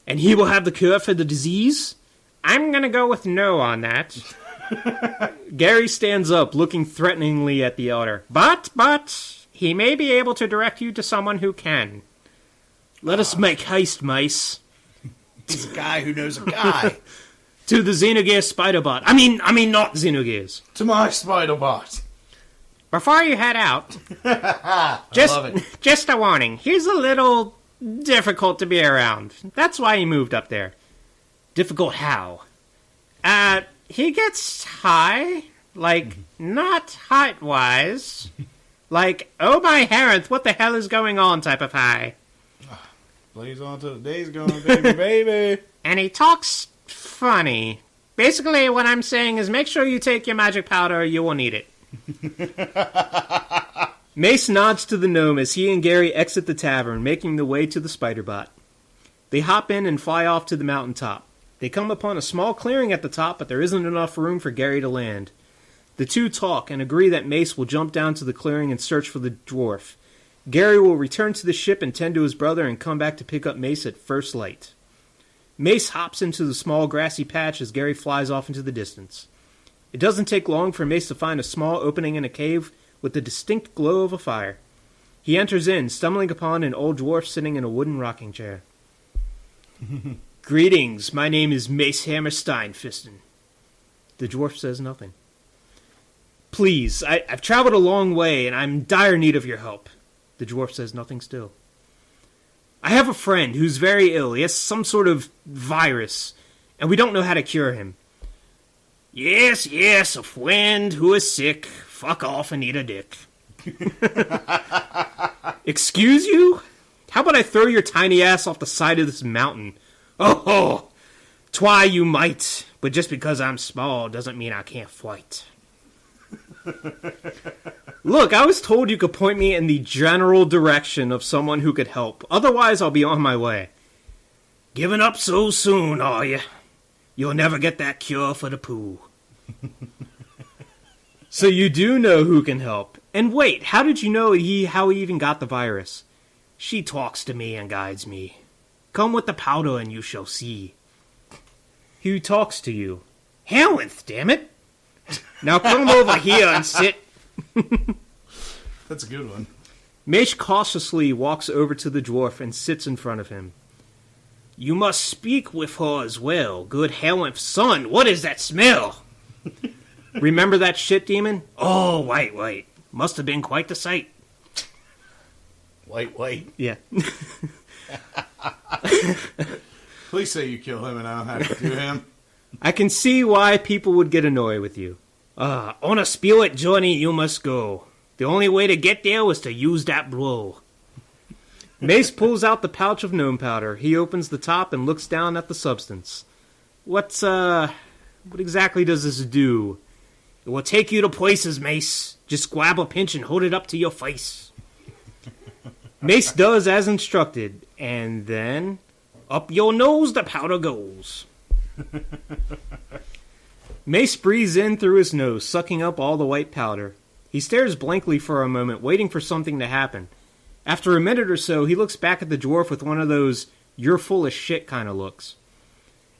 Speaker 3: And he will have the cure for the disease?
Speaker 6: I'm gonna go with no on that.
Speaker 3: Gary stands up, looking threateningly at the elder.
Speaker 6: But, he may be able to direct you to someone who can.
Speaker 3: Let us make haste, Mace.
Speaker 4: He's a guy who knows a guy.
Speaker 3: To the Xenogear Spider-Bot. I mean not Xenogears.
Speaker 4: To my Spider-Bot.
Speaker 6: Before you head out,
Speaker 4: I love it.
Speaker 6: just a warning. He's a little difficult to be around. That's why he moved up there.
Speaker 3: Difficult how?
Speaker 6: He gets high. Like, not height-wise. Like, oh my herenth, what the hell is going on type of high.
Speaker 4: Blaze on till the day's gone, baby, baby.
Speaker 6: And he talks funny. Basically, what I'm saying is make sure you take your magic powder or you will need it.
Speaker 3: Mace nods to the gnome as he and Gary exit the tavern, making the way to the Spider-Bot. They hop in and fly off to the mountaintop. They come upon a small clearing at the top, but there isn't enough room for Gary to land. The two talk and agree that Mace will jump down to the clearing and search for the dwarf. Gary will return to the ship and tend to his brother and come back to pick up Mace at first light. Mace hops into the small grassy patch as Gary flies off into the distance. It doesn't take long for Mace to find a small opening in a cave with the distinct glow of a fire. He enters in, stumbling upon an old dwarf sitting in a wooden rocking chair. Greetings, my name is Mace Hammersteinfisten. The dwarf says nothing. Please, I've traveled a long way and I'm in dire need of your help. The dwarf says nothing still. I have a friend who's very ill. He has some sort of virus, and we don't know how to cure him. Yes, a friend who is sick. Fuck off and eat a dick. Excuse you? How about I throw your tiny ass off the side of this mountain? Oh, twy you might, but just because I'm small doesn't mean I can't fight. Look, I was told you could point me in the general direction of someone who could help. Otherwise, I'll be on my way. Giving up so soon, are you? You'll never get that cure for the poo. So you do know who can help. And wait, how did you know how he even got the virus? She talks to me and guides me. Come with the powder and you shall see. Who talks to you? Helwith, damn it! Now come over here and sit.
Speaker 4: That's a good one.
Speaker 3: Mace cautiously walks over to the dwarf and sits in front of him. You must speak with her as well. Good hell, son, what is that smell? Remember that shit, demon? Oh, white. Must have been quite the sight.
Speaker 4: White.
Speaker 3: Yeah.
Speaker 4: Please say you kill him and I don't have to do him.
Speaker 3: I can see why people would get annoyed with you. On a spirit journey you must go. The only way to get there was to use that blow. Mace pulls out the pouch of gnome powder. He opens the top and looks down at the substance. What exactly does this do? It will take you to places, Mace. Just grab a pinch and hold it up to your face. Mace does as instructed, and then up your nose the powder goes. Mace breathes in through his nose, sucking up all the white powder. He stares blankly for a moment, waiting for something to happen. After a minute or so, he looks back at the dwarf with one of those "you're full of shit" kind of looks.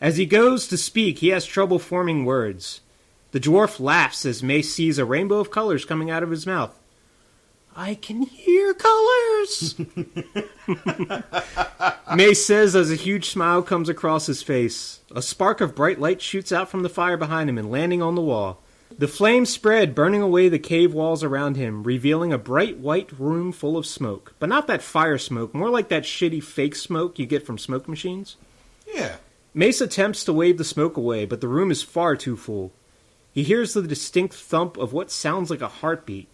Speaker 3: As he goes to speak, he has trouble forming words. The dwarf laughs as Mace sees a rainbow of colors coming out of his mouth. I can hear colors! Mace says as a huge smile comes across his face. A spark of bright light shoots out from the fire behind him and landing on the wall. The flames spread, burning away the cave walls around him, revealing a bright white room full of smoke. But not that fire smoke, more like that shitty fake smoke you get from smoke machines.
Speaker 4: Yeah.
Speaker 3: Mace attempts to wave the smoke away, but the room is far too full. He hears the distinct thump of what sounds like a heartbeat.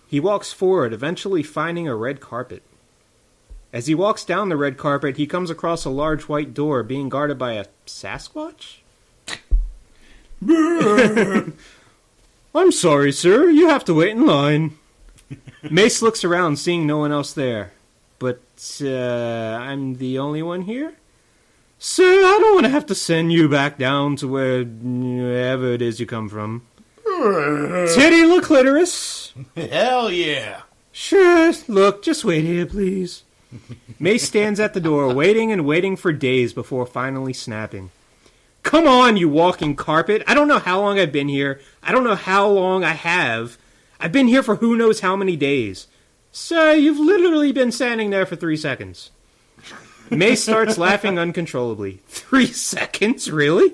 Speaker 3: He walks forward, eventually finding a red carpet. As he walks down the red carpet, he comes across a large white door being guarded by a Sasquatch? I'm sorry, sir. You have to wait in line. Mace looks around, seeing no one else there. But, I'm the only one here? Sir, I don't want to have to send you back down to wherever it is you come from. Titty la clitoris?
Speaker 4: Hell yeah.
Speaker 3: Sure, look, just wait here, please. Mace stands at the door, waiting and waiting for days before finally snapping. Come on, you walking carpet. I don't know how long I've been here. I don't know how long I have. I've been here for who knows how many days. Sir, you've literally been standing there for 3 seconds. Mace starts laughing uncontrollably. 3 seconds? Really?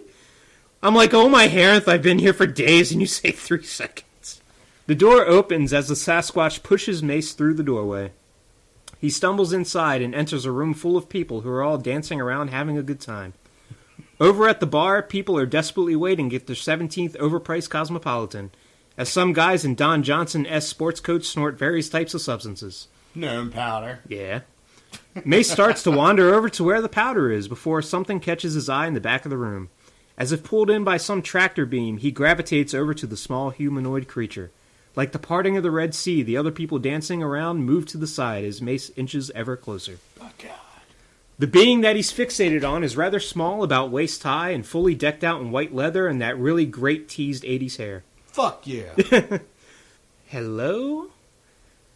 Speaker 3: I'm like, oh my Harenth, I've been here for days, and you say 3 seconds. The door opens as the Sasquatch pushes Mace through the doorway. He stumbles inside and enters a room full of people who are all dancing around having a good time. Over at the bar, people are desperately waiting to get their 17th overpriced Cosmopolitan, as some guys in Don Johnson-esque sports coats snort various types of substances.
Speaker 4: Gnome powder.
Speaker 3: Yeah. Mace starts to wander over to where the powder is before something catches his eye in the back of the room. As if pulled in by some tractor beam, he gravitates over to the small humanoid creature. Like the parting of the Red Sea, the other people dancing around move to the side as Mace inches ever closer.
Speaker 4: Oh, God.
Speaker 3: The being that he's fixated on is rather small, about waist high, and fully decked out in white leather and that really great teased 80s hair.
Speaker 4: Fuck yeah.
Speaker 3: Hello?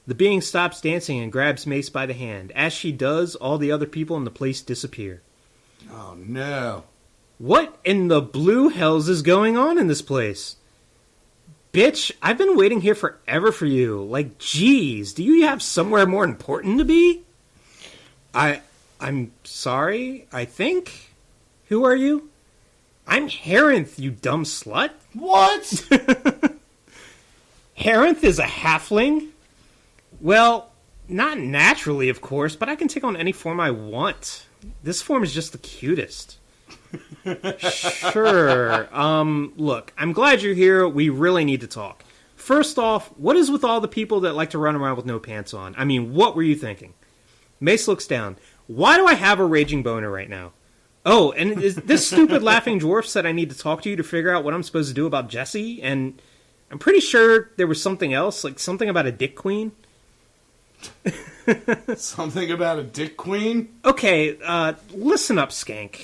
Speaker 3: The being stops dancing and grabs Mace by the hand. As she does, all the other people in the place disappear.
Speaker 4: Oh, no.
Speaker 3: What in the blue hells is going on in this place? Bitch, I've been waiting here forever for you. Like, geez, do you have somewhere more important to be? I'm sorry, I think? Who are you? I'm Harenth, you dumb slut.
Speaker 4: What?
Speaker 3: Harenth is a halfling? Well, not naturally, of course, but I can take on any form I want. This form is just the cutest. Sure. Look, I'm glad you're here. We really need to talk. First off, what is with all the people that like to run around with no pants on? I mean, what were you thinking? Mace looks down. Why do I have a raging boner right now? Oh, and this stupid laughing dwarf said I need to talk to you to figure out what I'm supposed to do about Jesse, and I'm pretty sure there was something else, like something about a dick queen.
Speaker 4: Something about a dick queen?
Speaker 3: Okay, listen up, Skank.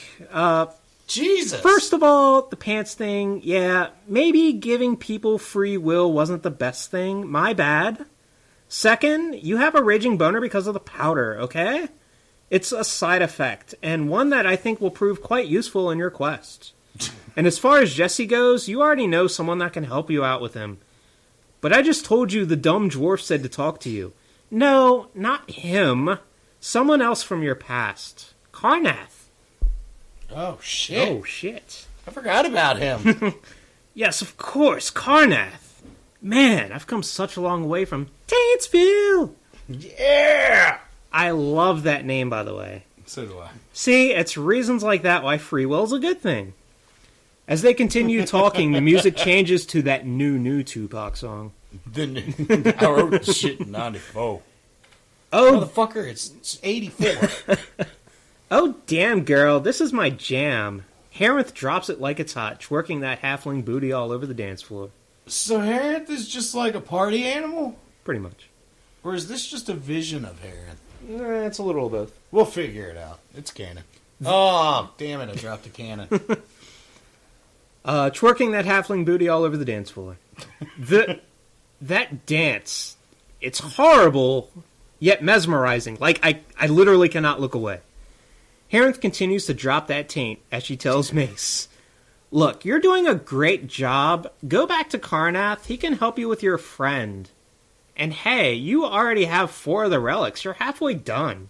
Speaker 4: Jesus!
Speaker 3: First of all, the pants thing, yeah, maybe giving people free will wasn't the best thing. My bad. Second, you have a raging boner because of the powder, okay? It's a side effect, and one that I think will prove quite useful in your quest. And as far as Jesse goes, you already know someone that can help you out with him. But I just told you the dumb dwarf said to talk to you. No, not him. Someone else from your past. Karnath.
Speaker 4: Oh, shit.
Speaker 6: Oh, shit.
Speaker 4: I forgot about him.
Speaker 6: Yes, of course, Carnath. Man, I've come such a long way from Taintsville.
Speaker 4: Yeah!
Speaker 6: I love that name, by the way.
Speaker 4: So do I.
Speaker 6: See, it's reasons like that why free will's a good thing. As they continue talking, the music changes to that new Tupac song.
Speaker 4: I wrote the shit in 94.
Speaker 6: Oh,
Speaker 4: Motherfucker, it's 84.
Speaker 6: oh, damn, girl, this is my jam. Harith drops it like it's hot, twerking that halfling booty all over the dance floor.
Speaker 4: So Harith is just like a party animal?
Speaker 6: Pretty much.
Speaker 4: Or is this just a vision of Harith?
Speaker 6: It's a little of both.
Speaker 4: We'll figure it out. It's canon. Oh, damn it, I dropped a cannon.
Speaker 6: Twerking that halfling booty all over the dance floor. That dance, it's horrible, yet mesmerizing. Like, I literally cannot look away. Harith continues to drop that taint as she tells Mace, "Look, you're doing a great job. Go back to Carnath. He can help you with your friend. And hey, you already have 4 of the relics. You're halfway done."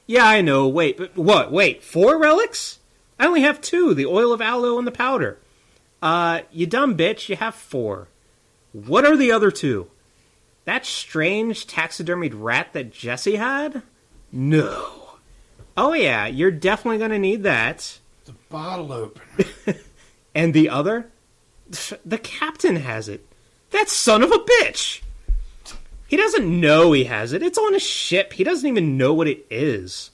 Speaker 6: "Yeah, I know. Wait, but what? Wait, 4 relics? I only have 2, the oil of aloe and the powder." You dumb bitch, you have 4. What are the other 2? That strange taxidermied rat that Jesse had? No. Oh yeah, you're definitely gonna need that.
Speaker 4: The bottle opener.
Speaker 6: And the other? The captain has it. That son of a bitch! He doesn't know he has it. It's on a ship. He doesn't even know what it is.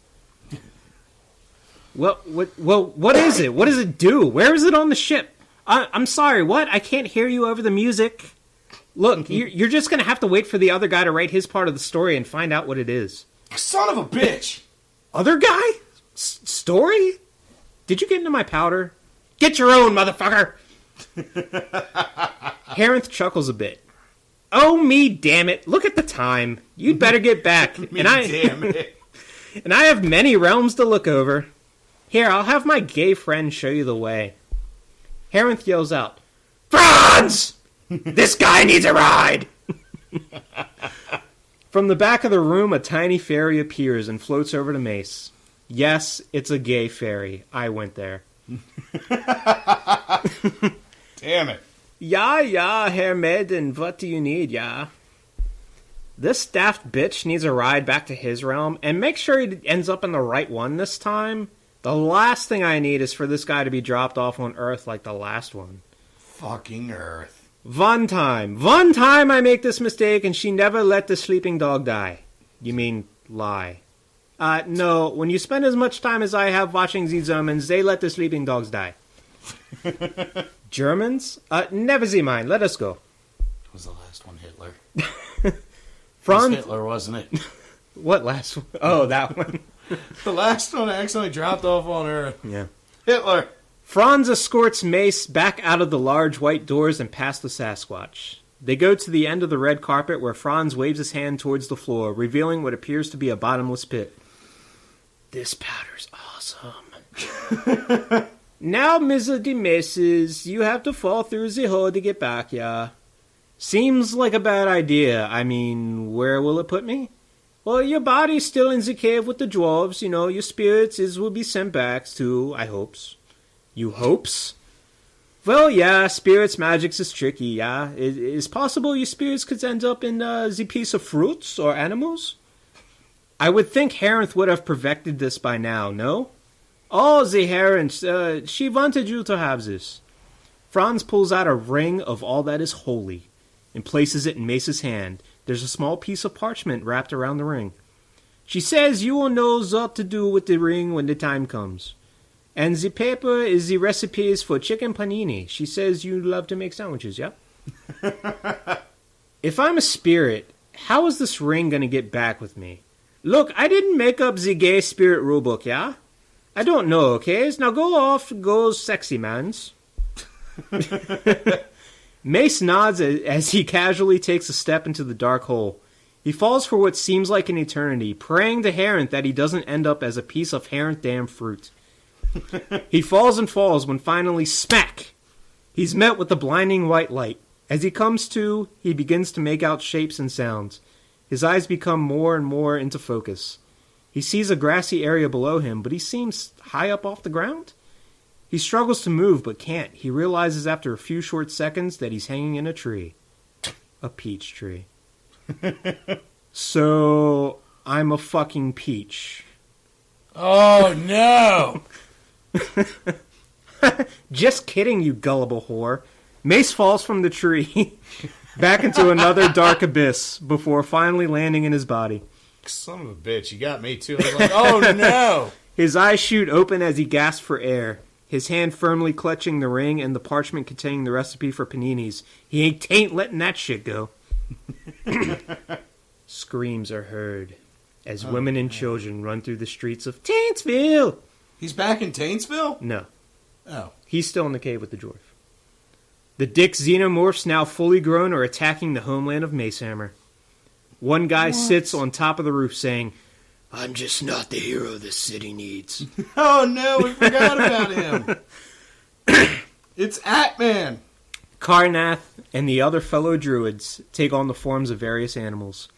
Speaker 6: Well, what is it? What does it do? Where is it on the ship? I'm sorry, what? I can't hear you over the music. Look, you're just going to have to wait for the other guy to write his part of the story and find out what it is.
Speaker 4: Son of a bitch!
Speaker 6: Other guy? Story? Did you get into my powder? Get your own, motherfucker! Harith chuckles a bit. Oh, me damn it. Look at the time. You'd better get back.
Speaker 4: Damn it.
Speaker 6: And I have many realms to look over. Here, I'll have my gay friend show you the way. Harith yells out, "Franz! This guy needs a ride!" From the back of the room, a tiny fairy appears and floats over to Mace. Yes, it's a gay fairy. I went there.
Speaker 4: Damn it.
Speaker 6: Ja, Herr Maiden, what do you need, ja? This daft bitch needs a ride back to his realm, and make sure he ends up in the right one this time. The last thing I need is for this guy to be dropped off on Earth like the last one.
Speaker 4: Fucking Earth.
Speaker 6: One time I make this mistake and she never let the sleeping dog die. You mean lie. No, when you spend as much time as I have watching the Germans, they let the sleeping dogs die. Germans? Never see mine, let us go.
Speaker 4: Was the last one Hitler?
Speaker 6: Franz?
Speaker 4: Hitler, wasn't it?
Speaker 6: What last one? Oh, that one.
Speaker 4: The last one accidentally dropped off on Earth.
Speaker 6: Yeah.
Speaker 4: Hitler.
Speaker 6: Franz escorts Mace back out of the large white doors and past the Sasquatch. They go to the end of the red carpet where Franz waves his hand towards the floor, revealing what appears to be a bottomless pit. This powder's awesome. Now, Mr. de Maces, you have to fall through the hole to get back, yeah? Seems like a bad idea. I mean, where will it put me? Well, your body's still in the cave with the dwarves, you know, your spirits will be sent back to, I hopes. You hopes? Well, yeah, spirits magics is tricky, yeah. It is possible your spirits could end up in the piece of fruits or animals? I would think Harith would have perfected this by now, no? Oh, the Harith, she wanted you to have this. Franz pulls out a ring of all that is holy and places it in Mace's hand. There's a small piece of parchment wrapped around the ring. She says you will know what to do with the ring when the time comes. And the paper is the recipes for chicken panini. She says you love to make sandwiches, yeah? If I'm a spirit, how is this ring going to get back with me? Look, I didn't make up the gay spirit rulebook, yeah? I don't know, okay? Now go off, go sexy mans. Mace nods as he casually takes a step into the dark hole. He falls for what seems like an eternity, praying to Harith that he doesn't end up as a piece of Harith damn fruit. He falls and falls when finally, smack! He's met with the blinding white light. As he comes to, he begins to make out shapes and sounds. His eyes become more and more into focus. He sees a grassy area below him, but he seems high up off the ground. He struggles to move, but can't. He realizes after a few short seconds that he's hanging in a tree. A peach tree. So, I'm a fucking peach.
Speaker 4: Oh, no!
Speaker 6: Just kidding, you gullible whore. Mace falls from the tree back into another dark abyss before finally landing in his body.
Speaker 4: Son of a bitch, you got me too. I was like, oh no!
Speaker 6: His eyes shoot open as he gasps for air, his hand firmly clutching the ring and the parchment containing the recipe for paninis. He ain't letting that shit go. Screams are heard as women and children run through the streets of Taintsville.
Speaker 4: He's back in Taintsville?
Speaker 6: No.
Speaker 4: Oh.
Speaker 6: He's still in the cave with the dwarf. The Dick Xenomorphs, now fully grown, are attacking the homeland of Macehammer. One guy sits on top of the roof saying, "I'm just not the hero this city needs."
Speaker 4: Oh no, we forgot about him. It's Atman.
Speaker 6: Karnath and the other fellow druids take on the forms of various animals.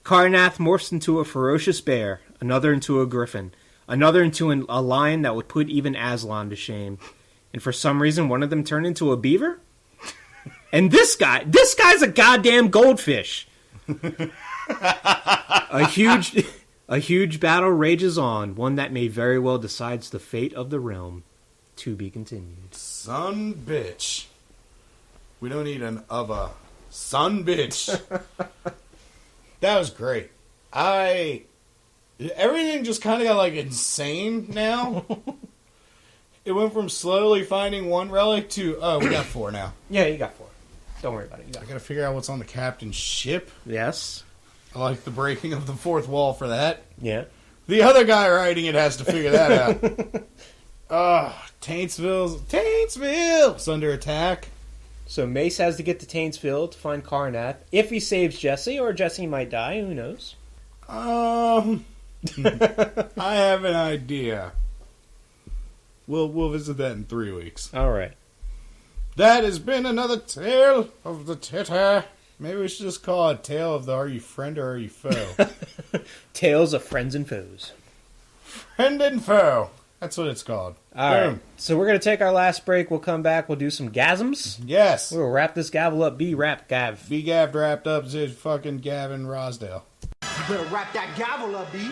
Speaker 6: Karnath morphs into a ferocious bear, another into a griffin, another into a lion that would put even Aslan to shame. And for some reason, one of them turned into a beaver? And this guy's a goddamn goldfish. A huge battle rages on, one that may very well decides the fate of the realm. To be continued.
Speaker 4: Son bitch. We don't need an other. Son bitch. That was great. Everything just kind of got like insane now. It went from slowly finding one relic to, we got 4 now.
Speaker 6: Yeah, you got 4. Don't worry about it.
Speaker 4: I gotta figure out what's on the captain's ship.
Speaker 6: Yes.
Speaker 4: I like the breaking of the 4th wall for that.
Speaker 6: Yeah.
Speaker 4: The other guy writing it has to figure that out. Taintsville's under attack.
Speaker 6: So Mace has to get to Taintsville to find Karnath. If he saves Jesse, or Jesse might die, who knows?
Speaker 4: I have an idea. We'll visit that in 3 weeks.
Speaker 6: All right.
Speaker 4: That has been another Tale of the Titter. Maybe we should just call it Tale of the Are You Friend or Are You Foe?
Speaker 6: Tales of Friends and Foes.
Speaker 4: Friend and Foe. That's what it's called.
Speaker 6: All right. So we're going to take our last break. We'll come back. We'll do some gasms.
Speaker 4: Yes.
Speaker 6: We'll wrap this gavel up. B-rap gav.
Speaker 4: B-Gav wrapped up is fucking Gavin Rosdale.
Speaker 7: You better wrap that gavel up, B.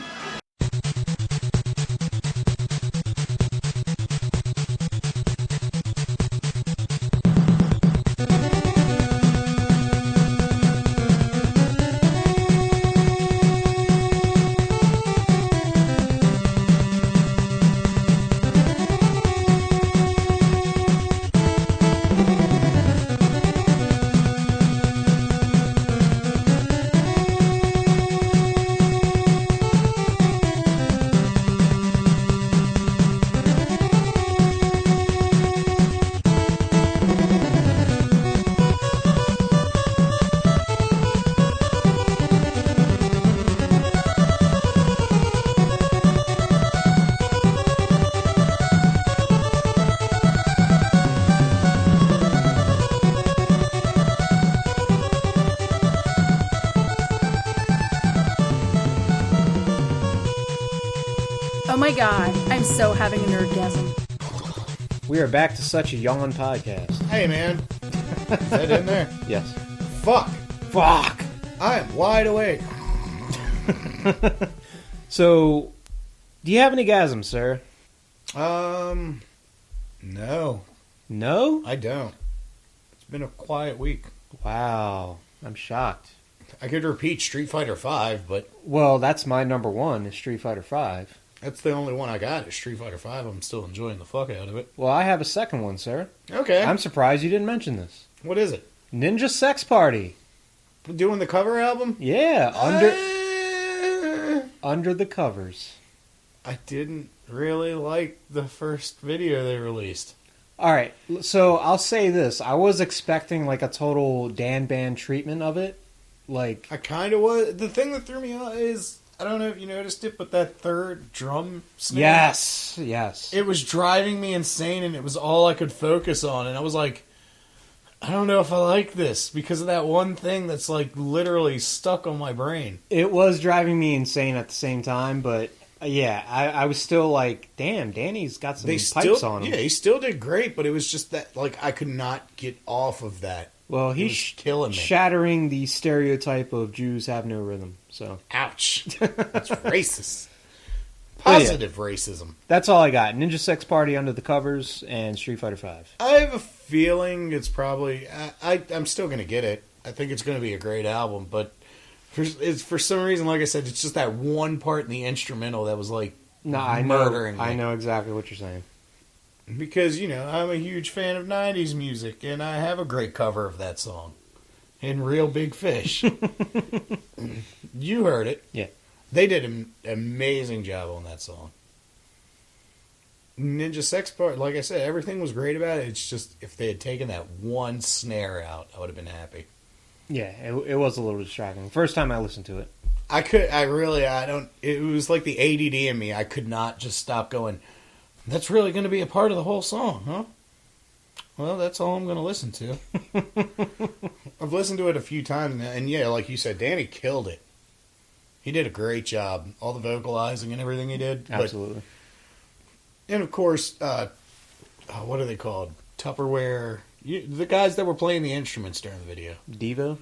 Speaker 1: Oh my god, I'm so having an nerdgasm.
Speaker 6: We are back to Such a Yawn podcast.
Speaker 4: Hey, man. Is that in there?
Speaker 6: Yes.
Speaker 4: Fuck.
Speaker 6: Fuck!
Speaker 4: I am wide awake.
Speaker 6: So, do you have any gasms, sir?
Speaker 4: No.
Speaker 6: No?
Speaker 4: I don't. It's been a quiet week.
Speaker 6: Wow. I'm shocked.
Speaker 4: I could repeat Street Fighter V, but
Speaker 6: Well, that's my number one, is Street Fighter V.
Speaker 4: that's the only one I got is Street Fighter V. I'm still enjoying the fuck out of it.
Speaker 6: Well, I have a second one, sir.
Speaker 4: Okay.
Speaker 6: I'm surprised you didn't mention this.
Speaker 4: What is it?
Speaker 6: Ninja Sex Party.
Speaker 4: Doing the cover album?
Speaker 6: Yeah, under the covers.
Speaker 4: I didn't really like the first video they released.
Speaker 6: All right, so I'll say this. I was expecting like a total Dan Band treatment of it. Like,
Speaker 4: I kind of was. The thing that threw me off is, I don't know if you noticed it, but that third drum snare.
Speaker 6: yes.
Speaker 4: It was driving me insane, and it was all I could focus on. And I was like, I don't know if I like this because of that one thing that's like literally stuck on my brain.
Speaker 6: It was driving me insane at the same time, but
Speaker 3: Yeah, I was still like, damn, Danny's got some
Speaker 4: They
Speaker 3: pipes
Speaker 4: still,
Speaker 3: on him.
Speaker 4: yeah, he still did great, but it was just that, like, I could not get off of that.
Speaker 3: Well,
Speaker 4: It
Speaker 3: he's
Speaker 4: was killing me.
Speaker 3: shattering the stereotype of Jews have no rhythm. So
Speaker 4: Ouch. That's racist.
Speaker 3: Oh, yeah.
Speaker 4: Positive racism.
Speaker 3: that's all I got. Ninja Sex Party, Under the Covers, and Street Fighter V.
Speaker 4: I have a feeling it's probably... I'm still going to get it. I think it's going to be a great album, but for some reason, like I said, it's just that one part in the instrumental that was like
Speaker 3: No, I
Speaker 4: murdering me.
Speaker 3: I know exactly what you're saying.
Speaker 4: Because, I'm a huge fan of 90s music, and I have a great cover of that song. In Real Big Fish. You heard it.
Speaker 3: Yeah.
Speaker 4: They did an amazing job on that song. Ninja Sex Part, like I said, everything was great about it. It's just, if they had taken that one snare out, I would have been happy.
Speaker 3: Yeah, it was a little distracting. First time I listened to it.
Speaker 4: It was like the ADD in me. I could not just stop going, that's really going to be a part of the whole song, huh? Well, that's all I'm going to listen to. I've listened to it a few times now, and yeah, like you said, Danny killed it. He did a great job. All the vocalizing and everything he did.
Speaker 3: Absolutely.
Speaker 4: And of course, what are they called? Tupperware. The guys that were playing the instruments during the video.
Speaker 3: Devo?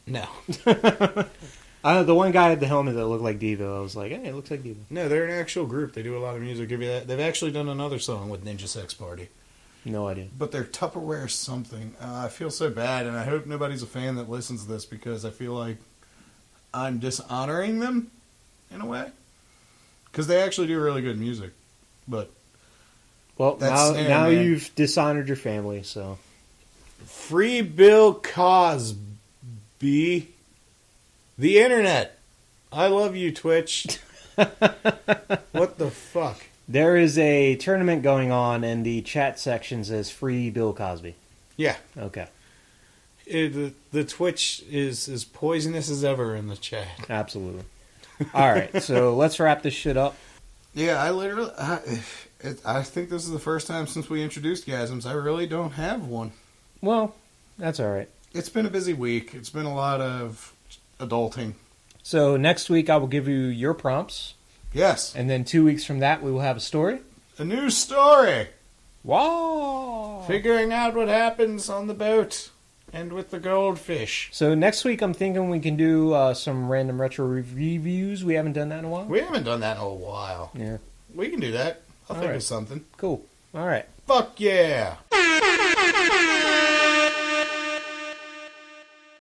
Speaker 4: No.
Speaker 3: The one guy had the helmet that looked like Devo. I was like, hey, it looks like Devo.
Speaker 4: No, they're an actual group. They do a lot of music. Give you that. They've actually done another song with Ninja Sex Party.
Speaker 3: No idea.
Speaker 4: But they're Tupperware something. I feel so bad, and I hope nobody's a fan that listens to this because I feel like I'm dishonoring them in a way. Because they actually do really good music. But
Speaker 3: Well,
Speaker 4: That's
Speaker 3: now,
Speaker 4: snare,
Speaker 3: now
Speaker 4: man.
Speaker 3: you've dishonored your family, so.
Speaker 4: Free Bill Cosby. The internet. I love you, Twitch. What the fuck?
Speaker 3: There is a tournament going on, and the chat section says free Bill Cosby.
Speaker 4: Yeah.
Speaker 3: Okay.
Speaker 4: The Twitch is as poisonous as ever in the chat.
Speaker 3: Absolutely. All right, so let's wrap this shit up.
Speaker 4: Yeah, I think this is the first time since we introduced Gasms I really don't have one.
Speaker 3: Well, that's all right.
Speaker 4: It's been a busy week. It's been a lot of adulting.
Speaker 3: So next week I will give you your prompts,
Speaker 4: Yes.
Speaker 3: and then 2 weeks from that we will have a story.
Speaker 4: A new story.
Speaker 3: Wow!
Speaker 4: Figuring out what happens on the boat and with the goldfish.
Speaker 3: So next week I'm thinking we can do some random retro reviews. We haven't done that in a while.
Speaker 4: We haven't done that in a while.
Speaker 3: Yeah.
Speaker 4: We can do that. I'll think
Speaker 3: Alright.
Speaker 4: of something.
Speaker 3: Cool. All right.
Speaker 4: Fuck yeah.